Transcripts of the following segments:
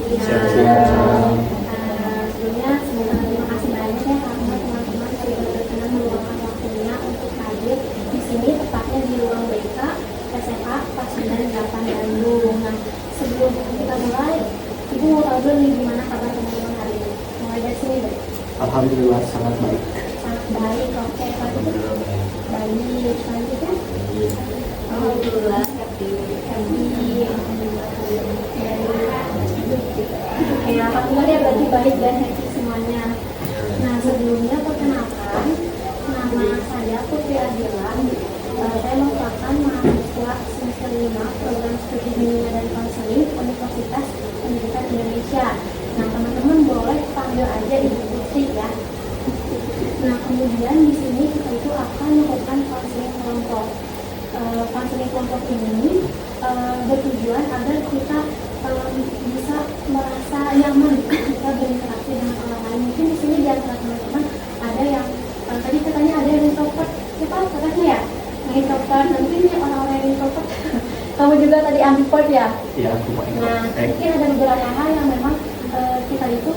Siap. Sebelumnya semoga terima kasih banyak ya karena teman-teman sudah berkenan meluangkan waktunya untuk hadir di sini, tepatnya di ruang BK SMA Pasundan 8 Bandung. Nah, sebelum kita mulai, Ibu mau tahu dulu nih gimana kabar teman-teman hari ini? Mulai dari sini deh. Alhamdulillah sangat baik. Sangat baik, oke. Alhamdulillah baik. Baik, selanjutnya. Alhamdulillah happy. Ya, alhamdulillah ya berarti baik dan happy semuanya. Nah, sebelumnya perkenalkan, nama saya Putri Adilan. Saya merupakan mahasiswa semester 5 program studi bimbingan dan konseling Universitas Pendidikan Indonesia. Nah, teman-teman boleh panggil aja Ibu Putri ya. Nah, kemudian di sini kita itu akan melakukan konseling kelompok. Konseling kelompok ini bertujuan agar kita bisa merasa nyaman ketika berinteraksi dengan orang lain. Mungkin di sini di antara teman-teman ada yang tadi katanya ada yang introvert, siapa katanya ya? Yang introvert, nanti ini orang-orang yang introvert. Kamu juga tadi ambivert ya? Iya, aku mau ikut. Nah, mungkin ada beberapa hal yang memang kita itu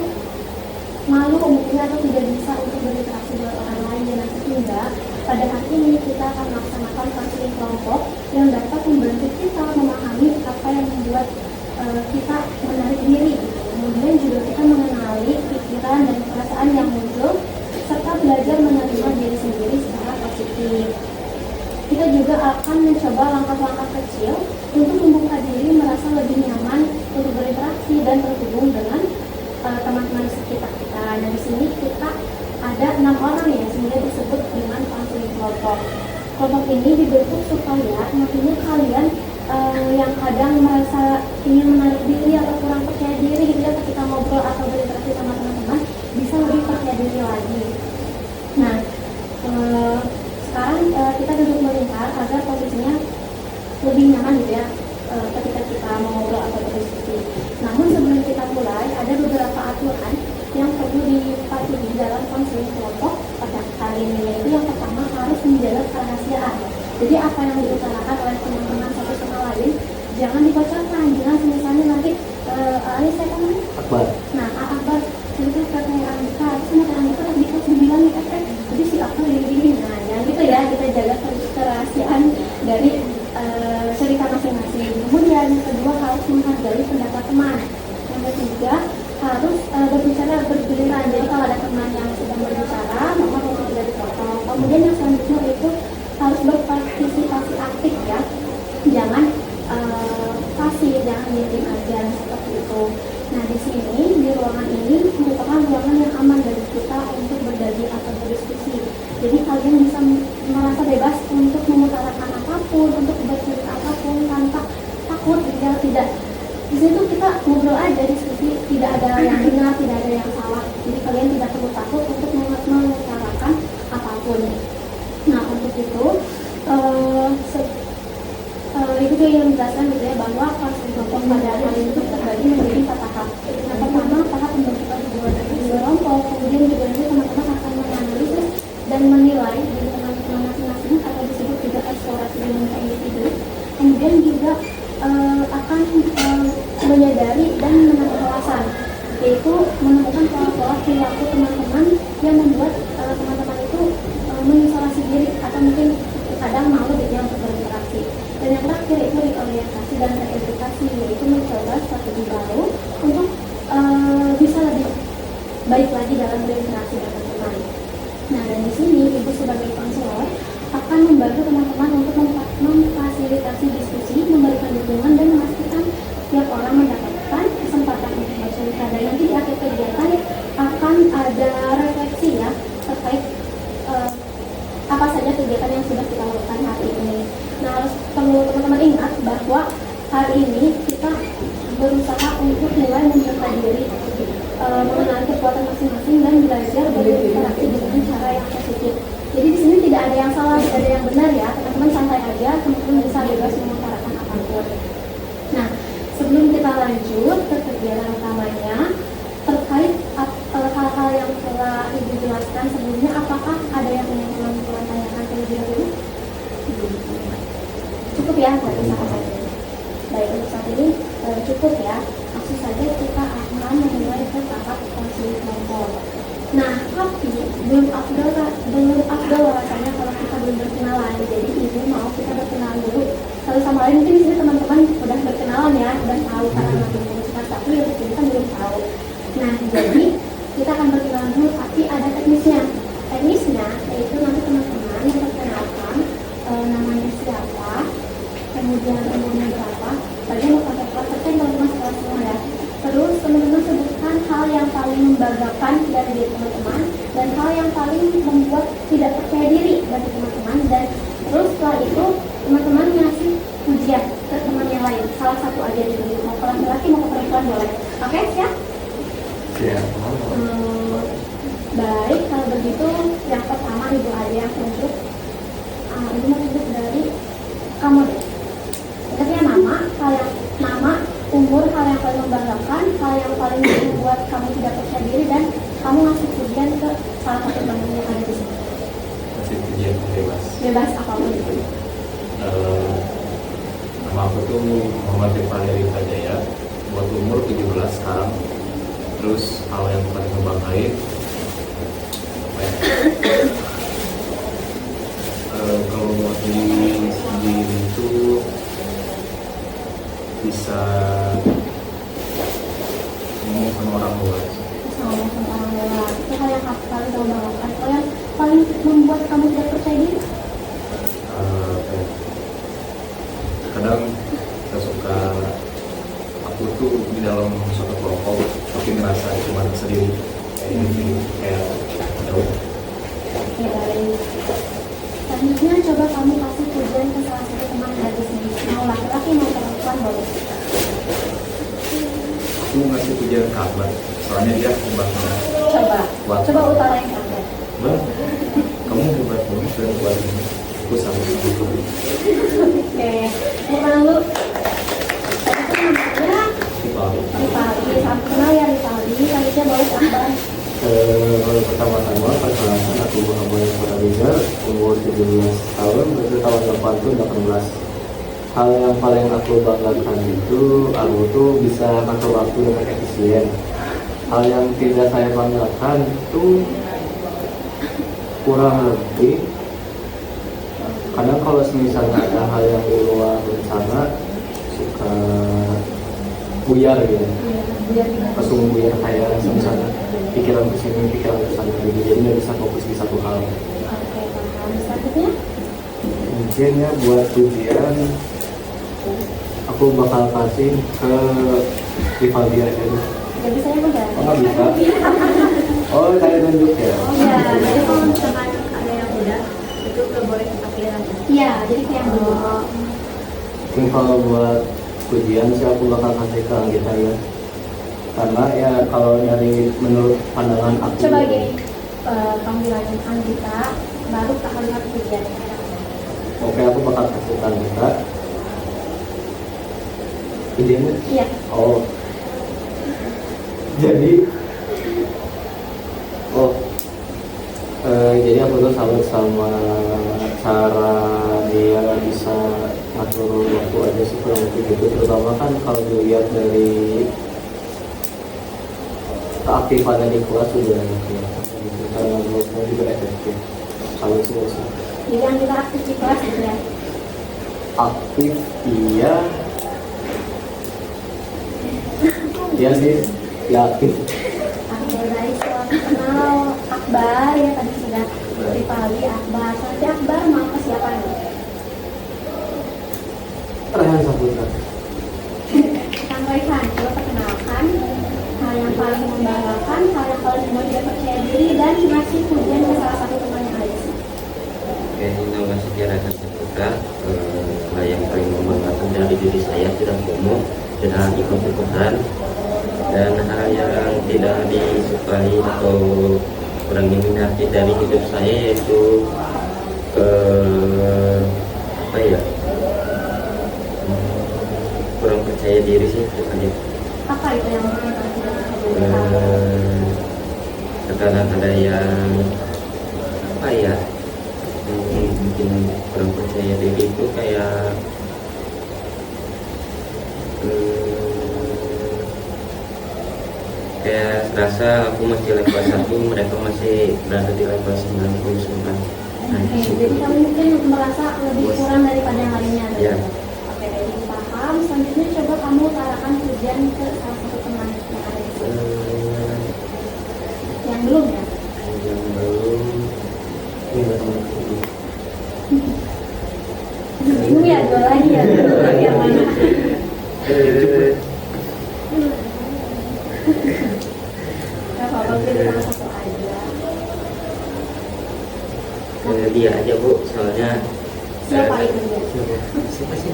malu mungkin atau tidak bisa untuk berinteraksi dengan orang lain, dan sehingga pada hari ini kita akan melaksanakan konseling kelompok yang dapat membantu kita memahami apa yang membuat kita menarik diri. Kemudian juga kita mengenali pikiran dan perasaan yang muncul serta belajar menerima diri sendiri secara positif. Kita juga akan mencoba langkah-langkah kecil untuk membuka diri merasa lebih nyaman untuk berinteraksi dan terhubung dengan teman-teman sekitar kita. Dan di sini kita ada 6 orang ya, sehingga disebut dengan konseling kelompok. Kelompok ini dibentuk supaya nantinya kalian yang kadang merasa ingin menarik diri atau kurang percaya diri gitu ya ketika ngobrol atau berinteraksi sama teman-teman, bisa lebih percaya diri lagi. Nah, sekarang kita duduk melingkar agar posisinya lebih nyaman gitu ya ketika kita mau ngobrol atau berdiskusi. Namun sebelum kita mulai, ada beberapa aturan yang perlu dipatuhi dalam konseling kelompok pada kali ini, yaitu yang pertama harus menjaga kerahasiaan. Jadi apa yang diutarakan oleh teman-teman satu sama lain jangan dibocorkan, jangan misalnya nanti ini saya kan Akbar. Nah, Akbar cerita katanya Andika, sama katanya Andika tadi pas dibilang jadi si Akbar gini. Nah, jangan gitu ya, kita jaga kerahasiaan dari cerita masing-masing. Kemudian yang kedua harus menghargai pendapat teman. Yang ketiga harus berbicara bergiliran. Jadi kalau ada teman yang sedang berbicara, maka harus tidak dipotong. Kemudian yang selanjutnya itu harus berpartisipasi aktif ya. Jangan pasif, jangan diam aja seperti itu. Nah, di sini di ruangan ini merupakan ruangan yang aman bagi kita untuk berbagi atau berdiskusi. Jadi kalian bisa merasa bebas untuk mengutarakan apapun, untuk bercerita apapun tanpa takut, tidak. Di situ kita ngobrol aja, diskusi, tidak ada yang benar, tidak ada yang salah. Jadi kalian tidak perlu takut untuk mengutarakan apapun. Nah, untuk itu itu dia yang menjelaskan gitu ya, bahwa konseling kelompok pada hari ini terbagi menjadi 4 tahap. Yang pertama tahap pembentukan kelompok, kemudian juga nanti teman-teman akan menganalisis dan menilai dari teman-teman masing-masing atau disebut juga eksplorasi dinamika individu. Kemudian juga akan menyadari dan menemukan alasan, yaitu menemukan pola-pola perilaku teman-teman yang membuat teman-teman itu mengisolasi diri atau mungkin kadang malu gitu ya untuk berinteraksi. Dan yang terakhir itu reorientasi dan reedukasi, yaitu mencoba strategi baru untuk bisa lebih baik lagi dalam berinteraksi dengan teman. Nah, dan di sini Ibu sebagai konselor akan membantu teman-teman untuk memfasilitasi diskusi, memberikan dukungan dan memastikan setiap orang mendapatkan kesempatan untuk bercerita. Dan nanti di akhir kegiatan akan ada refleksi ya terkait apa saja kegiatan yang sudah kita lakukan hari ini. Nah, harus perlu teman-teman ingat bahwa hari ini kita berusaha untuk mulai membuka diri, mengenali kekuatan masing-masing dan belajar berinteraksi dengan cara yang positif. Jadi di sini tidak ada yang salah, tidak ada yang benar ya. Teman-teman santai aja, teman-teman bisa bebas mengutarakan apapun. Nah, sebelum kita lanjut ke kegiatan utamanya, terkait hal-hal yang telah Ibu jelaskan sebelumnya, apakah ada yang ingin teman-teman tanyakan terlebih dahulu? Cukup ya, satu saja. Baik, untuk saat ini cukup ya. Langsung saja kita kasih contoh. Nah, tapi belum afdol rasanya kalau kita belum berkenalan. Jadi ibu mau kita berkenalan dulu satu sama lain. Mungkin di sini teman-teman udah berkenalan ya, udah tahu karena nanti memutuskan, tapi untuk ini kan belum tahu. Nah, jadi kita akan berkenalan dulu, tapi ada teknisnya. Teknisnya yaitu nanti teman-teman memperkenalkan namanya siapa, kemudian umurnya berapa, tadi mau pakai persen teman-teman sekolah semua ya. Terus teman-teman sebutkan hal yang paling membanggakan dari diri teman-teman dan hal yang paling membuat tidak percaya diri bagi teman-teman, dan terus setelah itu teman-teman ngasih pujian ke teman yang lain, salah satu aja di sini, mau ke laki-laki mau ke perempuan boleh. Oke, siap? Siap. Baik, kalau begitu yang pertama ibu aja yang tunjuk. Ibu mau tunjuk dari kamu deh. Ingatnya nama, umur, hal yang paling membanggakan, hal yang paling membuat kamu tidak percaya diri, dan kamu ngasih pujian ke salah satu teman yang ada di sini. Masih pujian bebas. Bebas apapun itu. Nama aku tuh Muhammad Valeri Fajaya, buat umur 17 sekarang. Terus hal yang paling membanggakan apa ya? Kalau buat diri sendiri itu bisa ngomong sama orang luar. Bisa ngomong sama orang luar. Itu hal yang paling kamu banggakan. Hal yang paling membuat kamu tidak percaya diri. Apa ya? Kadang saya suka, aku tuh di dalam suatu kelompok tapi ngerasa cuma sendiri kayak jauh. Oke, baik. Selanjutnya coba kamu kasih pujian ke salah satu teman yang ada di sini. Mau laki-laki mau perempuan boleh. Aku ngasih pujian ke Akbar, soalnya dia hebat banget. Coba utarain kamu. Bang, kamu hebat banget dan buat ini. Aku sama itu. Oke, bukan lu. Tadi itu namanya Rifaldi. Salam kenal ya Rifaldi. Selanjutnya boleh Akbar. Pertama-tama perkenalkan, aku Muhammad Faraliza, umur 17 tahun, berarti tahun depan tuh 18. Hal yang paling aku banggakan itu aku tuh bisa ngatur waktu dengan efisien. Hal yang tidak saya banggakan itu kurang lebih kadang kalau misalnya ada hal yang di luar rencana suka buyar gitu, langsung buyar kayak misalnya pikiran kesini pikiran kesana gitu, jadi nggak bisa fokus di satu hal. Oke, paham. Selanjutnya Mungkin ya buat pujian aku bakal kasih ke Rivaldi aja deh. nggak bisa ya Bang? Oh, nggak bisa? Oh, saya tunjuk ya. Oh ya, Jadi kalau misalkan ada yang udah, itu nggak boleh kita pilih lagi. iya, jadi kayak dulu. Mungkin kalau buat pujian sih aku bakal kasih ke Anggita ya, karena ya kalau dari menurut pandangan aku Coba gini, panggilan Anggita, baru kalimat pujian. oke, aku bakal kasih ke Anggita pujiannya. Iya. Oh, jadi jadi aku tuh salut sama cara dia bisa ngatur waktu aja sih kurang lebih gitu, terutama kan kalau dilihat dari keaktifannya di kelas sudah gitu, cara grupnya juga efektif, salut sih. Jadi Anggita aktif di kelas gitu ya. Aktif iya, iya sih, ya aktif. Oke, baik. Setelah kenal Akbar ya, tadi sudah Rifaldi, Akbar. Nanti Akbar mau ke siapa nih? Rehan Saputra. Kang Rehan, coba perkenalkan hal yang paling membanggakan, hal yang paling membuat dia percaya diri, dan ngasih pujian ke salah satu teman yang ada di sini. Oke, nama saya Rehan Saputra. Hal yang paling membanggakan dari diri saya tidak umum, tidak ikut-ikutan, dan hal yang tidak disukai atau kurang diminati dari hidup saya yaitu apa ya, kurang percaya diri sih itu aja. Apa itu yang mungkin kamu tidak percaya diri? Terkadang ada yang apa ya, yang bikin kurang percaya diri itu kayak Kayak serasa aku masih level 1, mereka masih berada di level 99. Nah, di situ. Jadi kamu mungkin merasa lebih kurang daripada yang lainnya. Ya. Oke, jadi paham. Selanjutnya coba kamu utarakan pujian ke salah satu teman yang ada di sini. Yang belum ya? Yang belum Ini nggak teman aku. Bingung ya, dua lagi ya. Dua lagi yang mana? Gak apa-apa, pilih salah satu aja. Dia aja Bu, soalnya Siapa itu dia? siapa sih?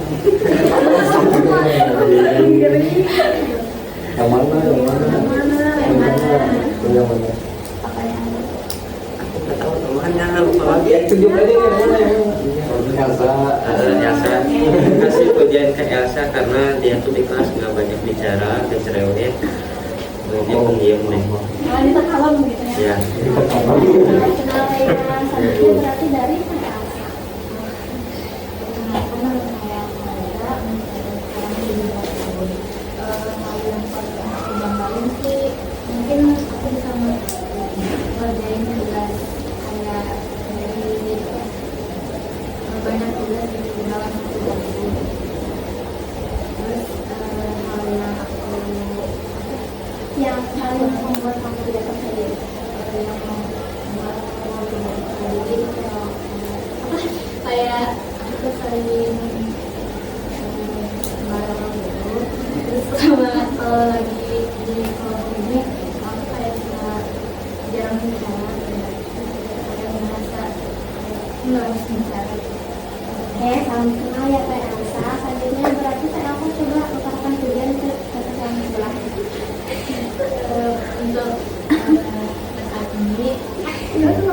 Yang mana? Yang mana? Yang mana? Yang mana? Apa yang Aku nggak tahu namanya, lupa lagi. Tunjuk aja yang mana yang Elsa. Elsa, kasih pujian ke Elsa karena dia tuh di kelas nggak banyak bicara, dia cerewet, dia pendiam deh. Kalau kita kalem gitu ya. Ya, Kenal Rena, selanjutnya berarti dari Kak Elsa. Kenal saya Elsa, hal yang paling aku banggain sih, mungkin aku bisa ngerjain tugas kayak dari banyak tugas di dalam tugas itu. Terus hal yang membuat kamu tidak percaya, yang membuat kamu tidak percaya diri, kayak aku sering marah gitu. Terus kalau lagi di kelompok ini aku kayak suka jarang bicara, kayak merasa nggak harus bicara. Oke, salam kenal ya Kak Elsa. Selanjutnya berarti Kak Elsa coba utarakan pujian ke kakak yang sebelah. Untuk saat ini kamu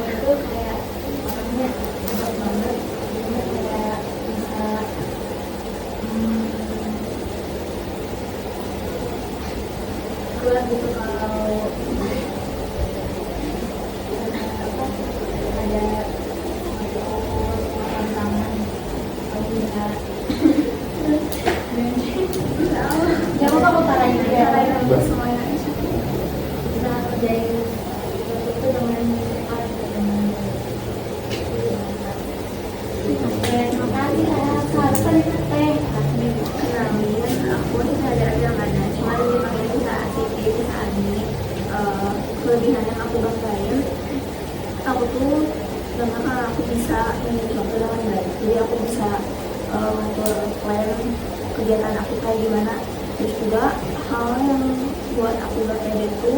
itu kayak orangnya hebat banget, jadinya kayak bisa kuat gitu kalau ada tantangan kamu bisa ya kok kamu tarain aja semuanya kita kerjain itu dengan cepat terima kasih harus tadi teh Kenalin, aku ada agamanya, cuma dipanggil itu saat ini saat ini kelebihan yang aku banggain, aku tuh karena aku bisa manage waktu dengan baik, jadi aku bisa ngatur plan kegiatan aku kayak gimana. Terus juga hal yang buat aku gak pede itu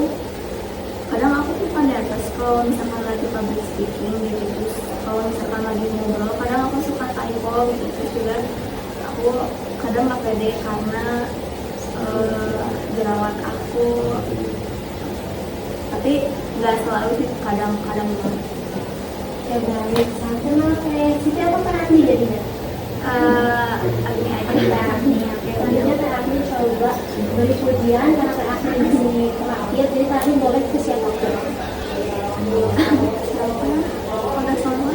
kadang aku tuh kan nervous kalau misalkan lagi public speaking gitu. Terus kalau misalkan lagi ngobrol kadang aku suka typo gitu. Terus juga aku kadang gak pede karena jerawat aku, tapi gak selalu sih, kadang-kadang gitu. ya baik sampai kayak Siti apa kan Andi jadinya Agni Oke, selanjutnya Kak Agni coba beri pujian karena Kak Agni di sini terakhir, jadi Kak Agni boleh ke siapa pun. udah semua.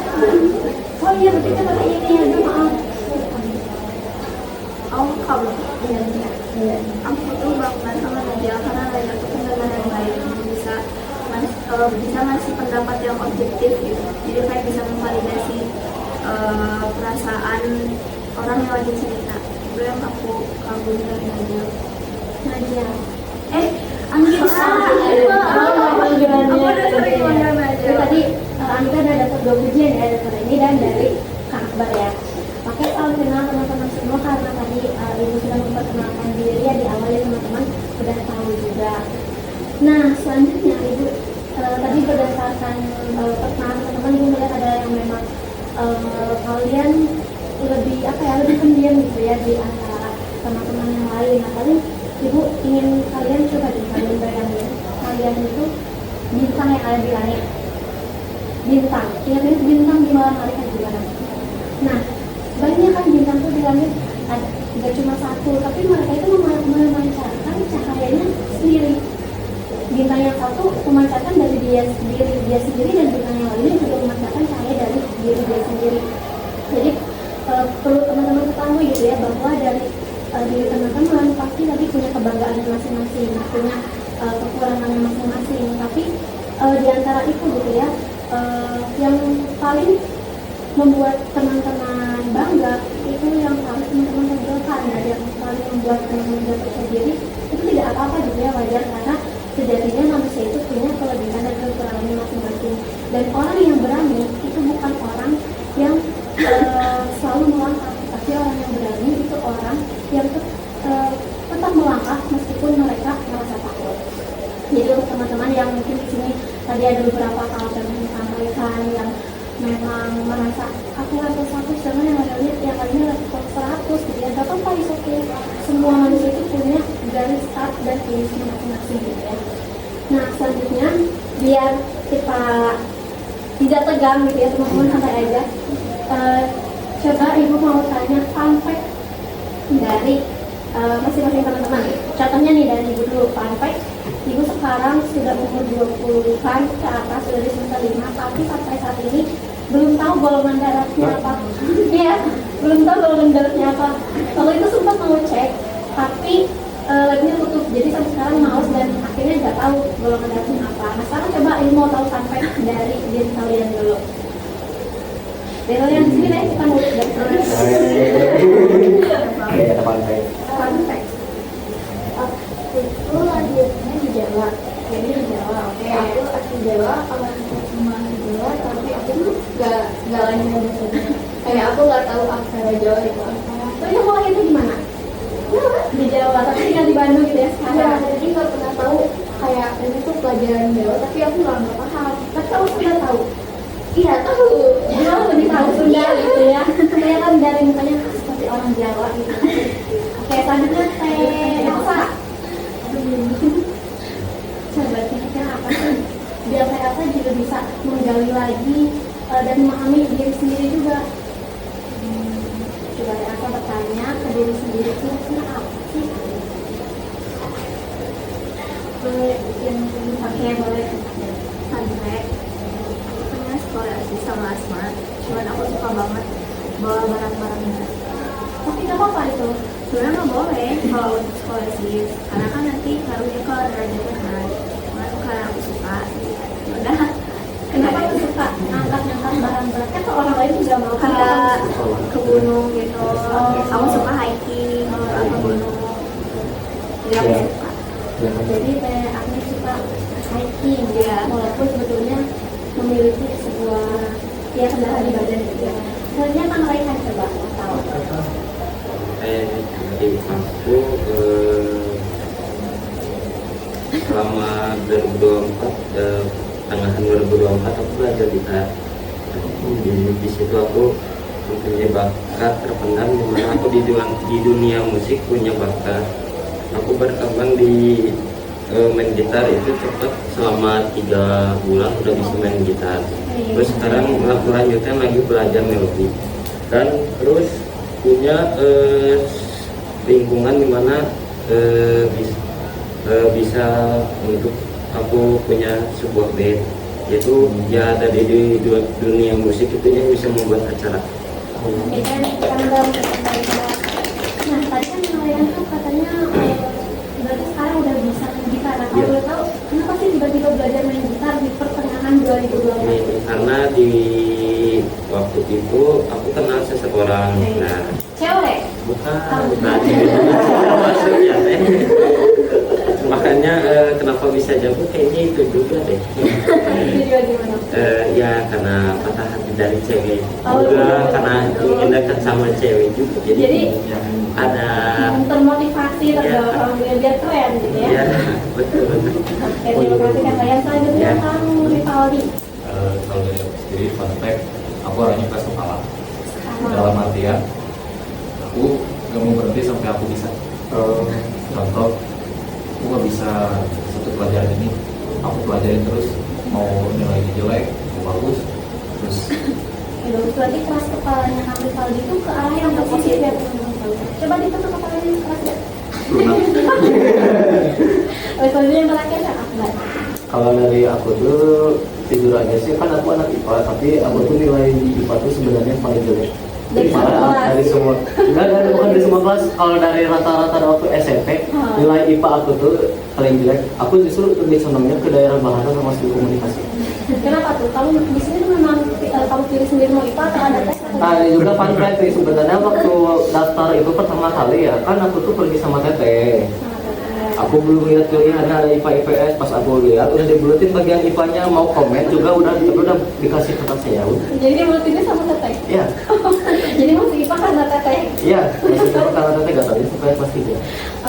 Oh iya, berarti kan Kak ini ada maaf. Kamu Iya. aku tuh bangga sama Nadia karena Nadia tuh pendengar yang baik, bisa ngasih pendapat yang objektif gitu. Jadi kayak bisa memvalidasi perasaan orang yang lagi cerita. Itu yang aku kagum dari Nadia. Nadia. Anissa. Aku udah sering manggil Nadia. Jadi tadi Anita udah dapat 2 pujian ya, dari ini dan dari Kak Akbar ya. Oke, salam kenal teman-teman semua karena tadi Ibu sudah memperkenalkan diri ya di awal ya teman-teman sudah tahu juga. Nah, selanjutnya Ibu tadi berdasarkan perkenalan teman-teman Ibu melihat ada yang memang kalian lebih lebih pendiam gitu ya di antara teman-teman yang lain. Nah, paling Ibu ingin kalian coba kalian bayangin kalian itu bintang yang ada di langit. Bintang, ingat itu bintang di malam hari kan gimana? Nah, banyak kan bintang tuh di langit ada, tidak cuma satu, tapi mereka itu memancarkan cahayanya sendiri. Bintang yang satu memancarkan dari dia sendiri dan bintang yang lainnya juga memancarkan cahaya dari diri dia sendiri. Jadi perlu teman-teman ketahui gitu ya bahwa dari diri teman-teman pasti lagi punya kebanggaannya masing-masing, punya kekurangannya masing-masing. Tapi di antara itu gitu ya, yang paling membuat teman-teman bangga itu yang harus teman-teman tonjolkan ya, yang paling membuat teman-teman bangga percaya diri itu tidak apa-apa gitu ya, wajar, karena sejatinya manusia itu punya kelebihan dan kekurangannya masing-masing. Dan orang yang berani itu bukan orang yang selalu melangkah, tapi orang yang berani itu orang yang tetap melangkah meskipun mereka merasa takut. Jadi untuk teman-teman yang mungkin di sini tadi ada beberapa hal yang disampaikan yang memang merasa aku level 1 sedangkan yang lainnya level 100 gitu ya, gak apa-apa, oke. Semua manusia itu punya garis start dan finish masing-masing gitu ya. Nah selanjutnya biar kita tidak tegang gitu ya teman-teman, santai aja. Coba ibu mau tanya fun fact dari masing-masing teman-teman. Contohnya nih dari ibu dulu, fun fact. Ibu sekarang sudah umur 20-an ke atas, sudah di semester 5, tapi sampai saat ini belum tahu golongan darahnya apa. Iya, belum tahu golongan darahnya apa. Kalau itu sempat mau cek, tapi labnya tutup. Jadi sampai sekarang males dan akhirnya nggak tahu golongan darahnya apa. Nah sekarang coba ibu mau tahu sampai dari diri kalian dulu. Dari kalian di sini deh, kita mulai dari kalian. Fun fact. Itu lahirnya di Jawa. Jadi di Jawa, oke. Aku asli Jawa, orang tua semua di Jawa, tapi aku tuh gak lahir di sana. Kayak aku gak tahu aksara Jawa itu apa. Soalnya mau lahirnya di mana? Di Jawa, tapi tinggal di Bandung gitu ya sekarang. Jadi gak pernah tahu kayak ini tuh pelajaran Jawa, tapi aku gak paham. Tapi kamu sudah tahu. Iya tahu. Kamu lebih tahu Sunda gitu ya. Saya kan dari mukanya seperti orang Jawa gitu. Oke, selanjutnya Teh Elsa. Coba kira-kira apa sih? Biar Teh Elsa juga bisa menggali lagi dan memahami diri sendiri juga. Coba Teh Elsa bertanya ke diri sendiri, kira-kira apa sih? Boleh yang Oke, boleh. sampai aku pernah sekolah sih sama Asma. Cuman aku suka banget bawa barang-barangnya. Tapi nggak apa-apa itu. Sebenarnya nggak boleh kalau untuk sekolah sih, karena kan nanti ngaruhnya ke derajatnya kan. Cuman karena aku suka, udah. Kenapa aku suka ngangkat-ngangkat barang berat? Kan kalau orang lain juga mau Kayak ke gunung gitu. Kamu suka hiking ke gunung. Jadi aku suka. Jadi Teh Agnes suka hiking Iya. walaupun sebetulnya memiliki sebuah ya kendaraan di badan gitu ya. Sebenarnya Kang Raihan coba tahu. Di aku selama 2024 tengahan 2024 aku belajar gitar. Di situ aku mempunyai bakat terpendam di mana aku di dunia musik punya bakat. Aku berkembang di main gitar itu cepat, selama 3 bulan udah bisa main gitar. Terus sekarang melanjutkan lagi belajar melodi dan terus punya lingkungan dimana bisa untuk aku punya sebuah band, yaitu ya ada di dunia musik itu yang bisa membuat acara. Oke, kan tanggal nah tadi kan Kang Raihan tuh katanya berarti sekarang udah bisa main gitar. Nah, kalau boleh tahu kenapa sih tiba-tiba belajar main gitar di pertengahan 2024? Karena di waktu itu aku kenal seseorang. Nah, Cewek? bukan maksudnya makanya kenapa bisa jauh kayaknya itu juga deh. Itu juga gimana? Ya karena patah hati dari cewek Oh, juga, karena ingin dekat sama cewek juga, jadi ada termotivasi terdorong biar keren gitu ya. ya betul. Oke, terima kasih Kang Raihan. Selanjutnya Kang Rivaldi. Kalau dari aku sendiri, fun fact, aku orangnya keras kepala. Dalam artian, aku gak mau berhenti sampai aku bisa. Contoh, aku gak bisa satu pelajaran ini, aku pelajarin terus, mau nilainya jelek, mau bagus, terus Ya, berarti keras kepalanya Kang Rivaldi itu ke arah yang positif ya teman-teman. Coba ditutup kepalanya keras ya. Rivaldi yang terakhir ya Akbar. Kalau dari aku tuh tidur aja sih, kan aku anak IPA, tapi aku tuh nilai di IPA tuh sebenarnya paling jelek. Dari semua kelas? Dari semua, bukan dari semua kelas. Kalau dari rata-rata waktu SMP, nilai nilai IPA aku tuh paling jelek. Aku justru lebih senangnya ke daerah bahasa sama studi komunikasi. Kenapa tuh? Kamu di sini tuh memang kamu pilih sendiri mau IPA atau ada tes? Nah juga fun fact sih, sebenarnya waktu daftar itu pertama kali ya kan aku tuh pergi sama teteh. Aku belum lihat pilihannya ada IPA IPS, pas aku lihat udah dibuletin bagian IPA-nya, mau komen juga udah dikasih kertas saya. Jadi dia buletinnya sama teteh? Iya. Jadi masuk IPA karena teteh? Iya, maksudnya karena teteh gak tadi supaya pasti dia.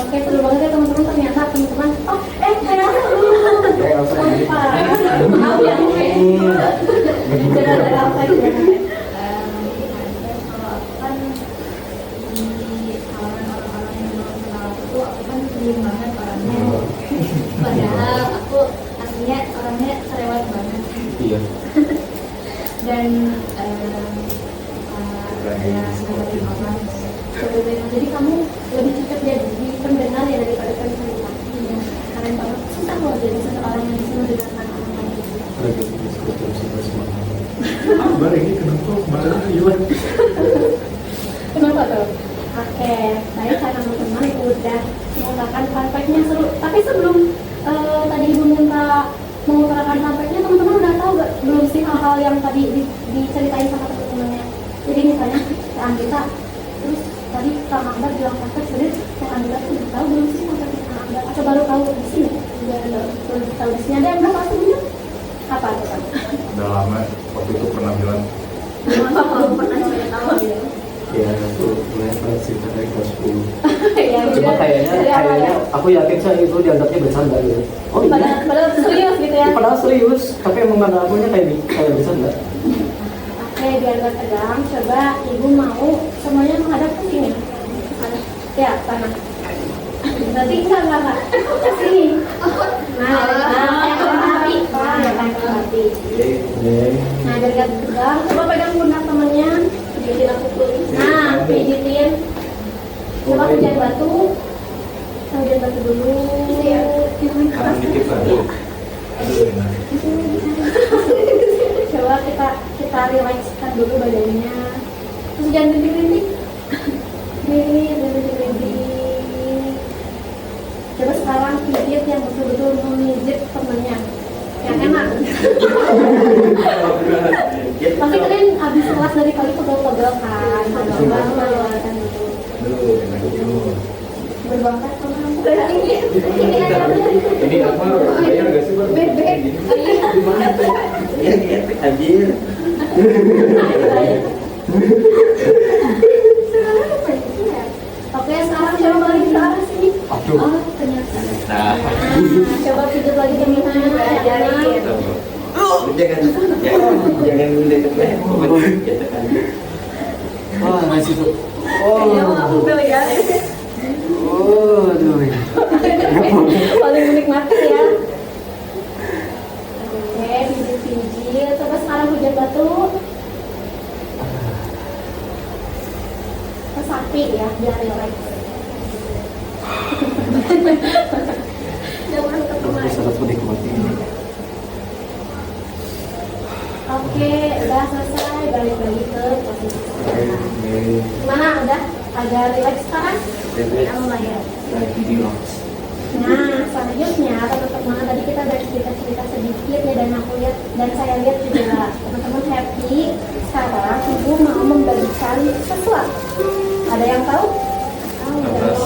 Oke, seru banget ya teman-teman. Ternyata teman-teman, kayak Ya, langsung aja. maaf ya, gara-gara apa gitu. Kalau kan di kalangan orang-orang yang belum kenal aku tuh, aku kan diem banget orangnya. Padahal aku aslinya orangnya cerewet banget. Iya. Dan orang Jadi kamu lebih cepat jadi pendengar ya daripada pencerita. Keren banget. Susah loh jadi seseorang yang bisa mendengarkan orang lain. Lagi diskusi terus semangat. Abah ini kenapa barang hilang? Kenapa tuh? Oke, baik karena teman-teman udah mengutarakan fun fact-nya seru. Tapi sebelum tadi Ibu minta mengutarakan fun fact-nya, teman-teman udah tahu gak? Belum sih hal-hal yang tadi diceritain sama teman-temannya. Jadi misalnya Anggita, terus tadi Kang Akbar bilang fun fact, sebenarnya Kang Anggita tuh udah tahu belum sih fun fact Kang Akbar? Atau baru tahu di sini? Udah tahu di sini ada yang belum tahu sebelumnya? Apa tuh Kang? Udah lama waktu itu pernah bilang. belum pernah saya tahu ya. Ya, aku mulai pernah cerita dari kelas 10. Ya, Cuma udah. kayaknya Dari awal ya. aku yakin saya itu dianggapnya bercanda gitu. Oh iya. Padahal serius gitu ya. Padahal serius, tapi emang pada akunya kayak bercanda. Oke, biar gak tegang, coba Ibu mau semuanya menghadap ke sini. Ya, sana. Nanti enggak. Ke sini. Nah, kayak hati. Kayak hati. Nah, biar gak tegang, coba pegang pundak temennya. Pijitin aku tulis. Nah, pijitin. Coba hujan batu. Hujan batu dulu. Jangan keras. Tangan dikit lagi. Aduh, enak. Coba kita relakskan dulu badannya. Terus jangan rintik-rintik. Rintik. Coba sekarang pijit yang betul-betul memijit temennya. Yang enak. Pasti kalian habis kelas dari kali pegel-pegel kan. Coba melewatkan dulu. Aduh, enak dulu. Berbakat sama Ini apa? Bayar gak sih, Bang? Bebek. Gimana tuh? Ya gitu anjir. Oke, sekarang coba balik ke arah sini. Aduh. Oh, ternyata. Nah, Coba pijat lagi teman-teman. Jangan mendekat. Wah, masih tuh. Kayaknya aku ya. Oh, aduh. Paling menikmati ya. Oke, pijit-pijit. Coba sekarang hujan batu. Ke sapi ya, biar relax. Jangan ketemu. Sangat menikmati. Oke, udah selesai. Balik lagi ke posisi sekarang. Gimana? Udah agak relax sekarang? Lumayan. lagi di lounge. Nah, selanjutnya teman-teman tadi kita udah cerita-cerita sedikit ya, dan aku lihat dan saya lihat juga teman-teman happy. Sekarang Ibu mau membagikan sesuatu. Ada yang tahu? Tahu. Kertas.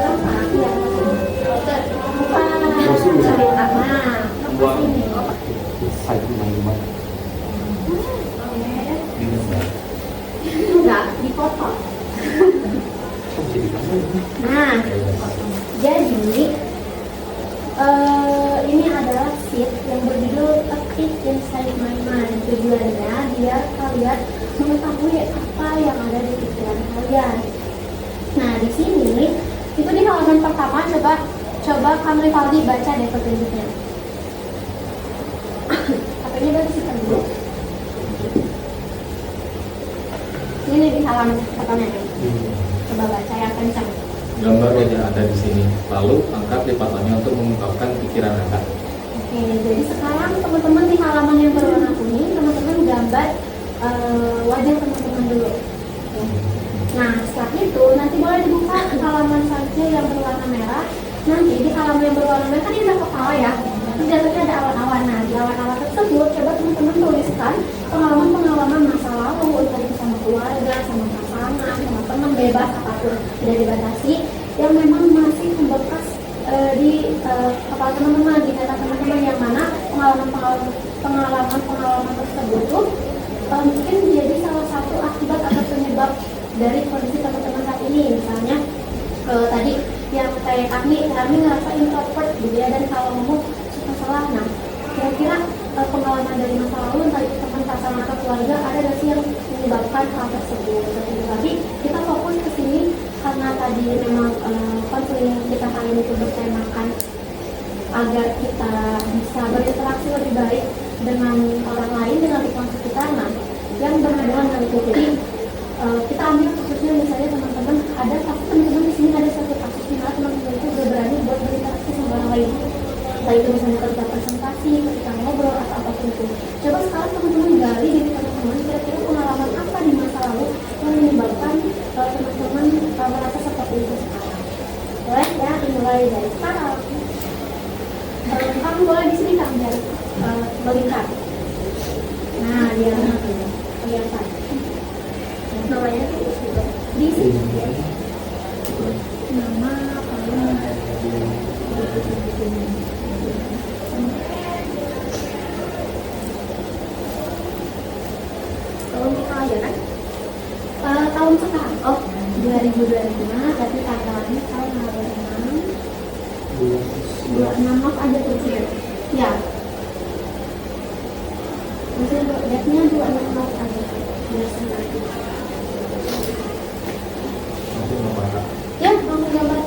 Apa? Iya. Bukan. Cari apa? Buang. Saya teman-teman. Enggak, dipotong. Nah, jadi ini adalah sheet yang berjudul A Peek Inside My Mind. Tujuannya biar kalian mengetahui apa yang ada di pikiran kalian. Nah, di sini itu di halaman pertama, coba Kang Rivaldi baca deh petunjuknya. HP-nya bersihkan dulu. Ini di halaman pertama nih. Coba baca yang kencang. Gambar wajah Anda di sini. Lalu angkat lipatannya untuk mengungkapkan pikiran Anda. Oke, jadi sekarang teman-teman di halaman yang berwarna kuning, teman-teman gambar wajah teman-teman dulu. Nah, setelah itu nanti boleh dibuka halaman saja yang berwarna merah. nanti di halaman yang berwarna merah kan ini ada kepala ya, terus di atasnya ada awan-awan. Nah di awan-awan tersebut coba teman-teman tuliskan pengalaman-pengalaman masa lalu, entah itu sama keluarga, sama pasangan, sama teman, bebas apapun, tidak dibatasi, yang memang masih membekas di kepala teman-teman, di data teman-teman, yang mana pengalaman tersebut tuh mungkin menjadi salah satu akibat atau penyebab dari kondisi teman-teman saat ini. Misalnya tadi yang kayak kami ngerasa introvert gitu ya, dan kalau ngomong suka salah. Nah kira-kira pengalaman dari masa lalu, entah itu teman, pasangan atau keluarga, ada nggak sih yang menyebabkan hal tersebut? Tapi kita fokus ke sini karena tadi memang konseling kita kali ini bertemakan agar kita bisa berinteraksi lebih baik dengan orang lain, dengan lingkungan sekitar. Nah, yang berhubungan dengan itu, jadi kita ambil khususnya misalnya teman-teman ada pasti teman-teman di sini ada satu kasus di mana teman-teman itu udah berani buat berinteraksi sama orang lain, entah itu misalnya ketika presentasi, ketika ngobrol atau apapun itu. Coba sekarang teman-teman gali diri teman-teman, kira-kira pengalaman apa di masa lalu yang menyebabkan teman-teman merasa seperti itu sekarang. Boleh ya, dimulai dari sekarang. Kamu boleh di sini kan biar melingkar. Nah, dia kelihatan. Namanya di sini. Nama tahun kita aja kan? Tahun sekarang. Oh, 2025, tapi tanggalnya tahun 26 Maaf aja tuh ya. Maksudnya date-nya 26 Maaf aja. Biasanya. Ya, kamu gambar.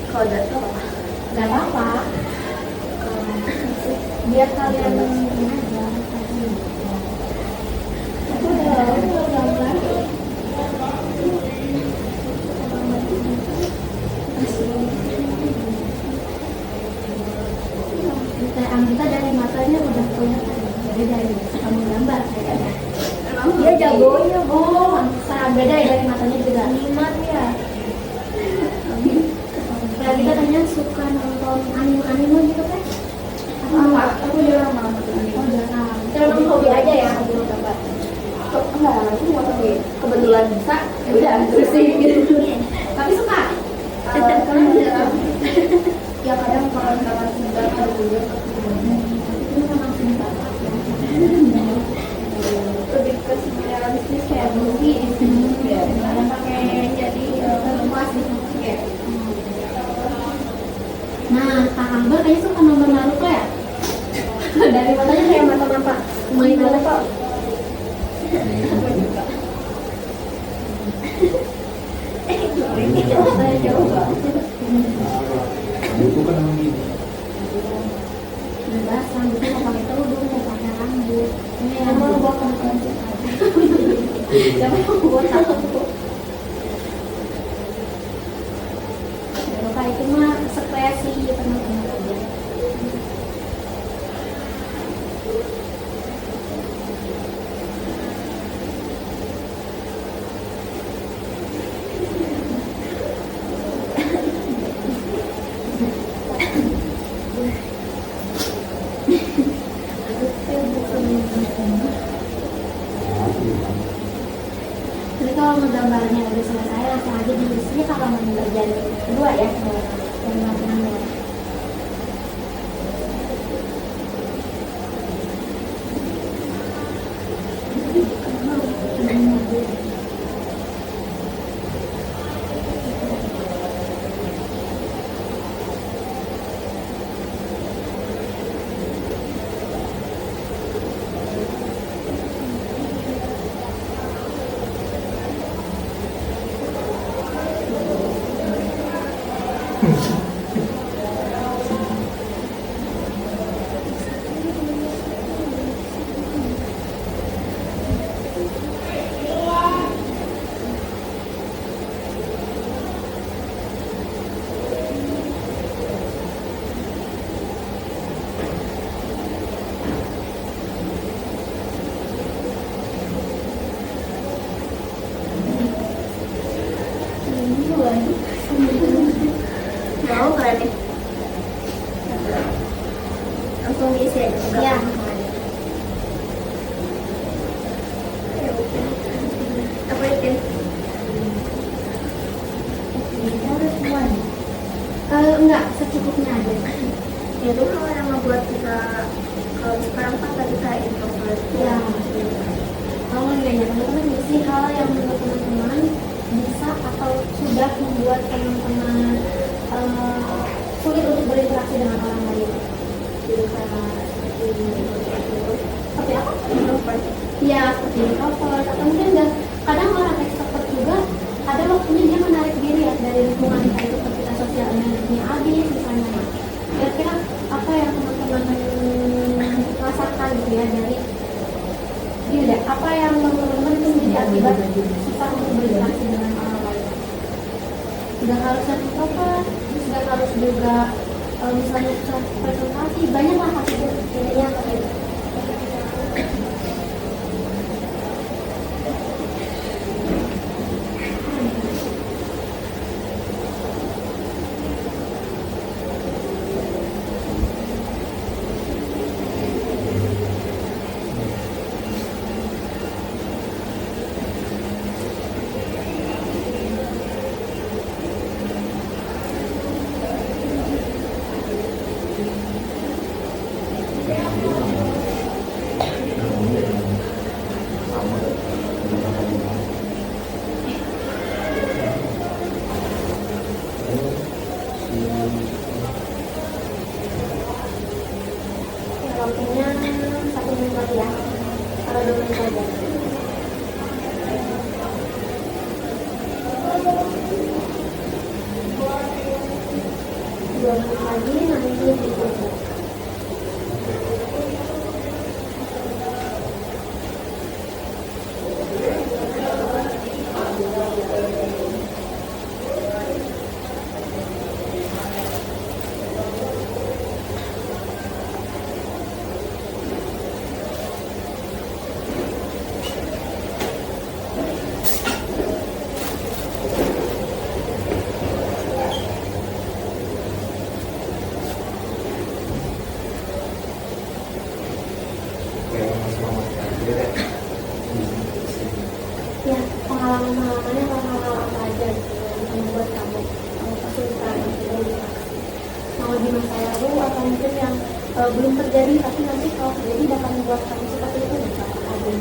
Kalau date apa? Gak apa-apa. Biar kalian ini aja. Aku udah gambar. Kita dari matanya udah punya, jadi dari kamu gambar kayaknya. Dia jagonya, sangat beda ya dari matanya juga. Minat ya. Ya kita tanya suka nonton anime gitu kan? Apa? Aku jarang malah nonton anime. Oh jarang. Kita memang hobi aja ya, hobi gambar. Enggak, aku mau hobi. Kebetulan bisa, ya udah terusin gitu. Tapi suka. Kan jarang. Ya kadang kawan-kawan sebentar ada juga. Lebih ke sebenarnya bisnis kayak movie ya, pakai jadi luas gitu ya. Nah, Kak Amber kayaknya suka nomor Naruto ya. Dari matanya kayak mata-mata main Naruto. Saya coba. Itu kan emang gini. Bebas, rambutnya mau pakai kerudung, mau pakai rambut. Ini yang mau buat konten aja. Jangan mau buat tahu. Ya, Bapak itu mah ekspresi teman-teman aja. Jadi kalau menggambarnya udah selesai, langsung aja di sini kalau mau bagian kedua ya, gambarnya. saran nih. Langsung diisi aja. Iya. Apa itu? Enggak, secukupnya aja. Itu hal yang membuat kita kalau sekarang kan tadi kayak introvert. Ya. Kalau nanya teman-teman ngisi hal yang menurut teman-teman bisa atau sudah membuat teman-teman sulit untuk berinteraksi dengan orang lain. Bisa Seperti apa? introvert. Ya, seperti introvert atau mungkin enggak. Kadang orang extrovert juga ada waktunya dia menarik diri ya dari lingkungan kita itu ketika sosial energinya habis misalnya. Kira-kira apa yang teman-teman rasakan gitu ya dari gini deh, apa yang teman-teman itu menjadi akibat susah untuk berinteraksi dengan orang lain? Sudah harus yang introvert, sudah harus juga misalnya susah presentasi, banyak lah hasilnya intinya seperti itu. Waktunya 1 menit lagi ya, atau 2 menit aja. Dua menit lagi nanti ditutup. Ya, pengalaman-pengalamannya hal-hal apa aja gitu yang membuat kamu kesulitan untuk berinteraksi. Mau di masa lalu atau mungkin yang belum terjadi tapi nanti kalau terjadi dapat membuat kamu seperti itu bisa ada.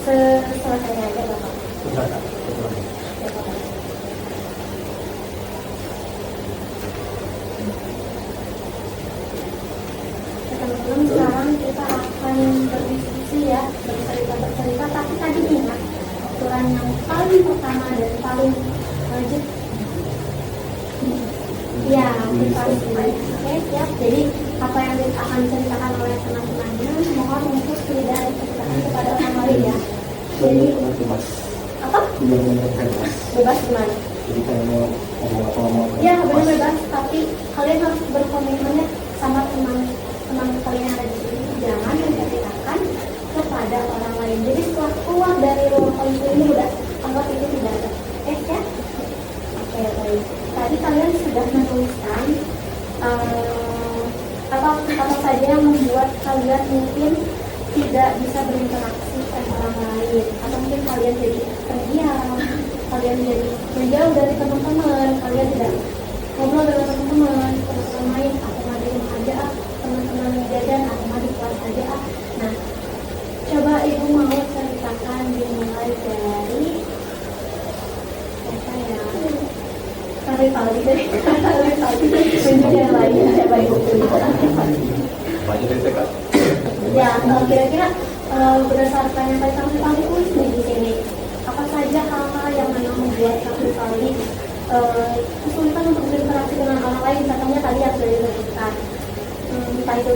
Selesainya aja Bapak. Teman-teman, sekarang kita akan berdiskusi ya, bercerita, tapi tadi ingat aturan yang paling pertama dan paling wajib. Ya, kita oke, siap. Jadi apa yang akan diceritakan oleh teman-temannya mohon untuk tidak diceritakan kepada orang lain ya. Jadi apa? Bebas gimana? Jadi kalau mau ngomong apa ngomong. Ya, benar bebas, tapi kalian harus berkomitmennya sama teman kalian yang ada di sini. Jangan menceritakan ke kepada orang lain. Jadi setelah keluar dari ruang konseling ini udah anggap itu tidak ada. Ya? Oke, baik. Tadi kalian sudah menuliskan apa saja yang membuat kalian mungkin tidak bisa berinteraksi dengan orang lain, atau mungkin kalian jadi pendiam, kalian jadi menjauh dari teman-teman, kalian tidak ngobrol dengan teman-teman main, atau mah di rumah aja, teman-teman jajan, atau mah di kelas aja. Nah, coba ibu mau ceritakan dimulai dari apa ya? Tarik tali dari menjadi yang lain. Coba ibu ceritakan. Apa aja dari TK? Ya, kira-kira berdasarkan yang tadi kami tulis di sini, apa saja hal-hal yang memang membuat kami kesulitan untuk berinteraksi dengan orang lain? Contohnya tadi yang sudah disebutkan, entah itu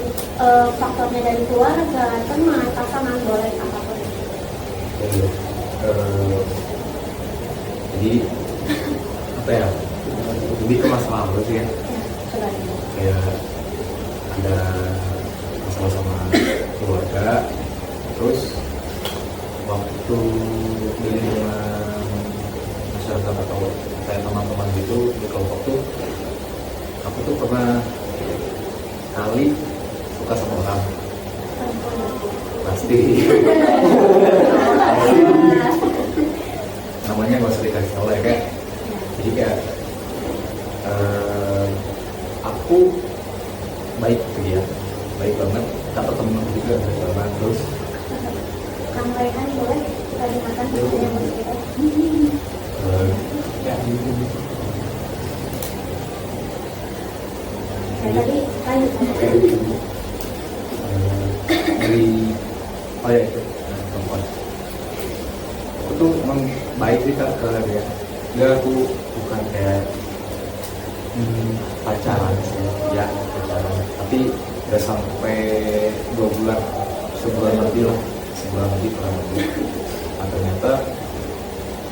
faktornya dari keluarga, teman, pasangan, boleh apapun. Jadi apa ya? Lebih ke masa lalu sih ya. Coba. Kayak ada masalah sama keluarga, terus waktu di lingkungan masyarakat atau kayak teman-teman gitu di kelompok tuh, aku tuh pernah kali suka sama orang pasti namanya gak usah dikasih tau ya kayak, jadi kayak aku baik ke dia, baik banget, kata temen aku juga baik banget. Terus Kang Raihan boleh kita dengarkan yang berbeda. ya Tadi lanjut. dari oh ya itu perempuan aku tuh emang baik sih Kak ke dia. Dia aku bukan kayak pacaran sih ya, pacaran, tapi udah sampai 2 bulan, sebulan lebih kurang lebih. Nah, ternyata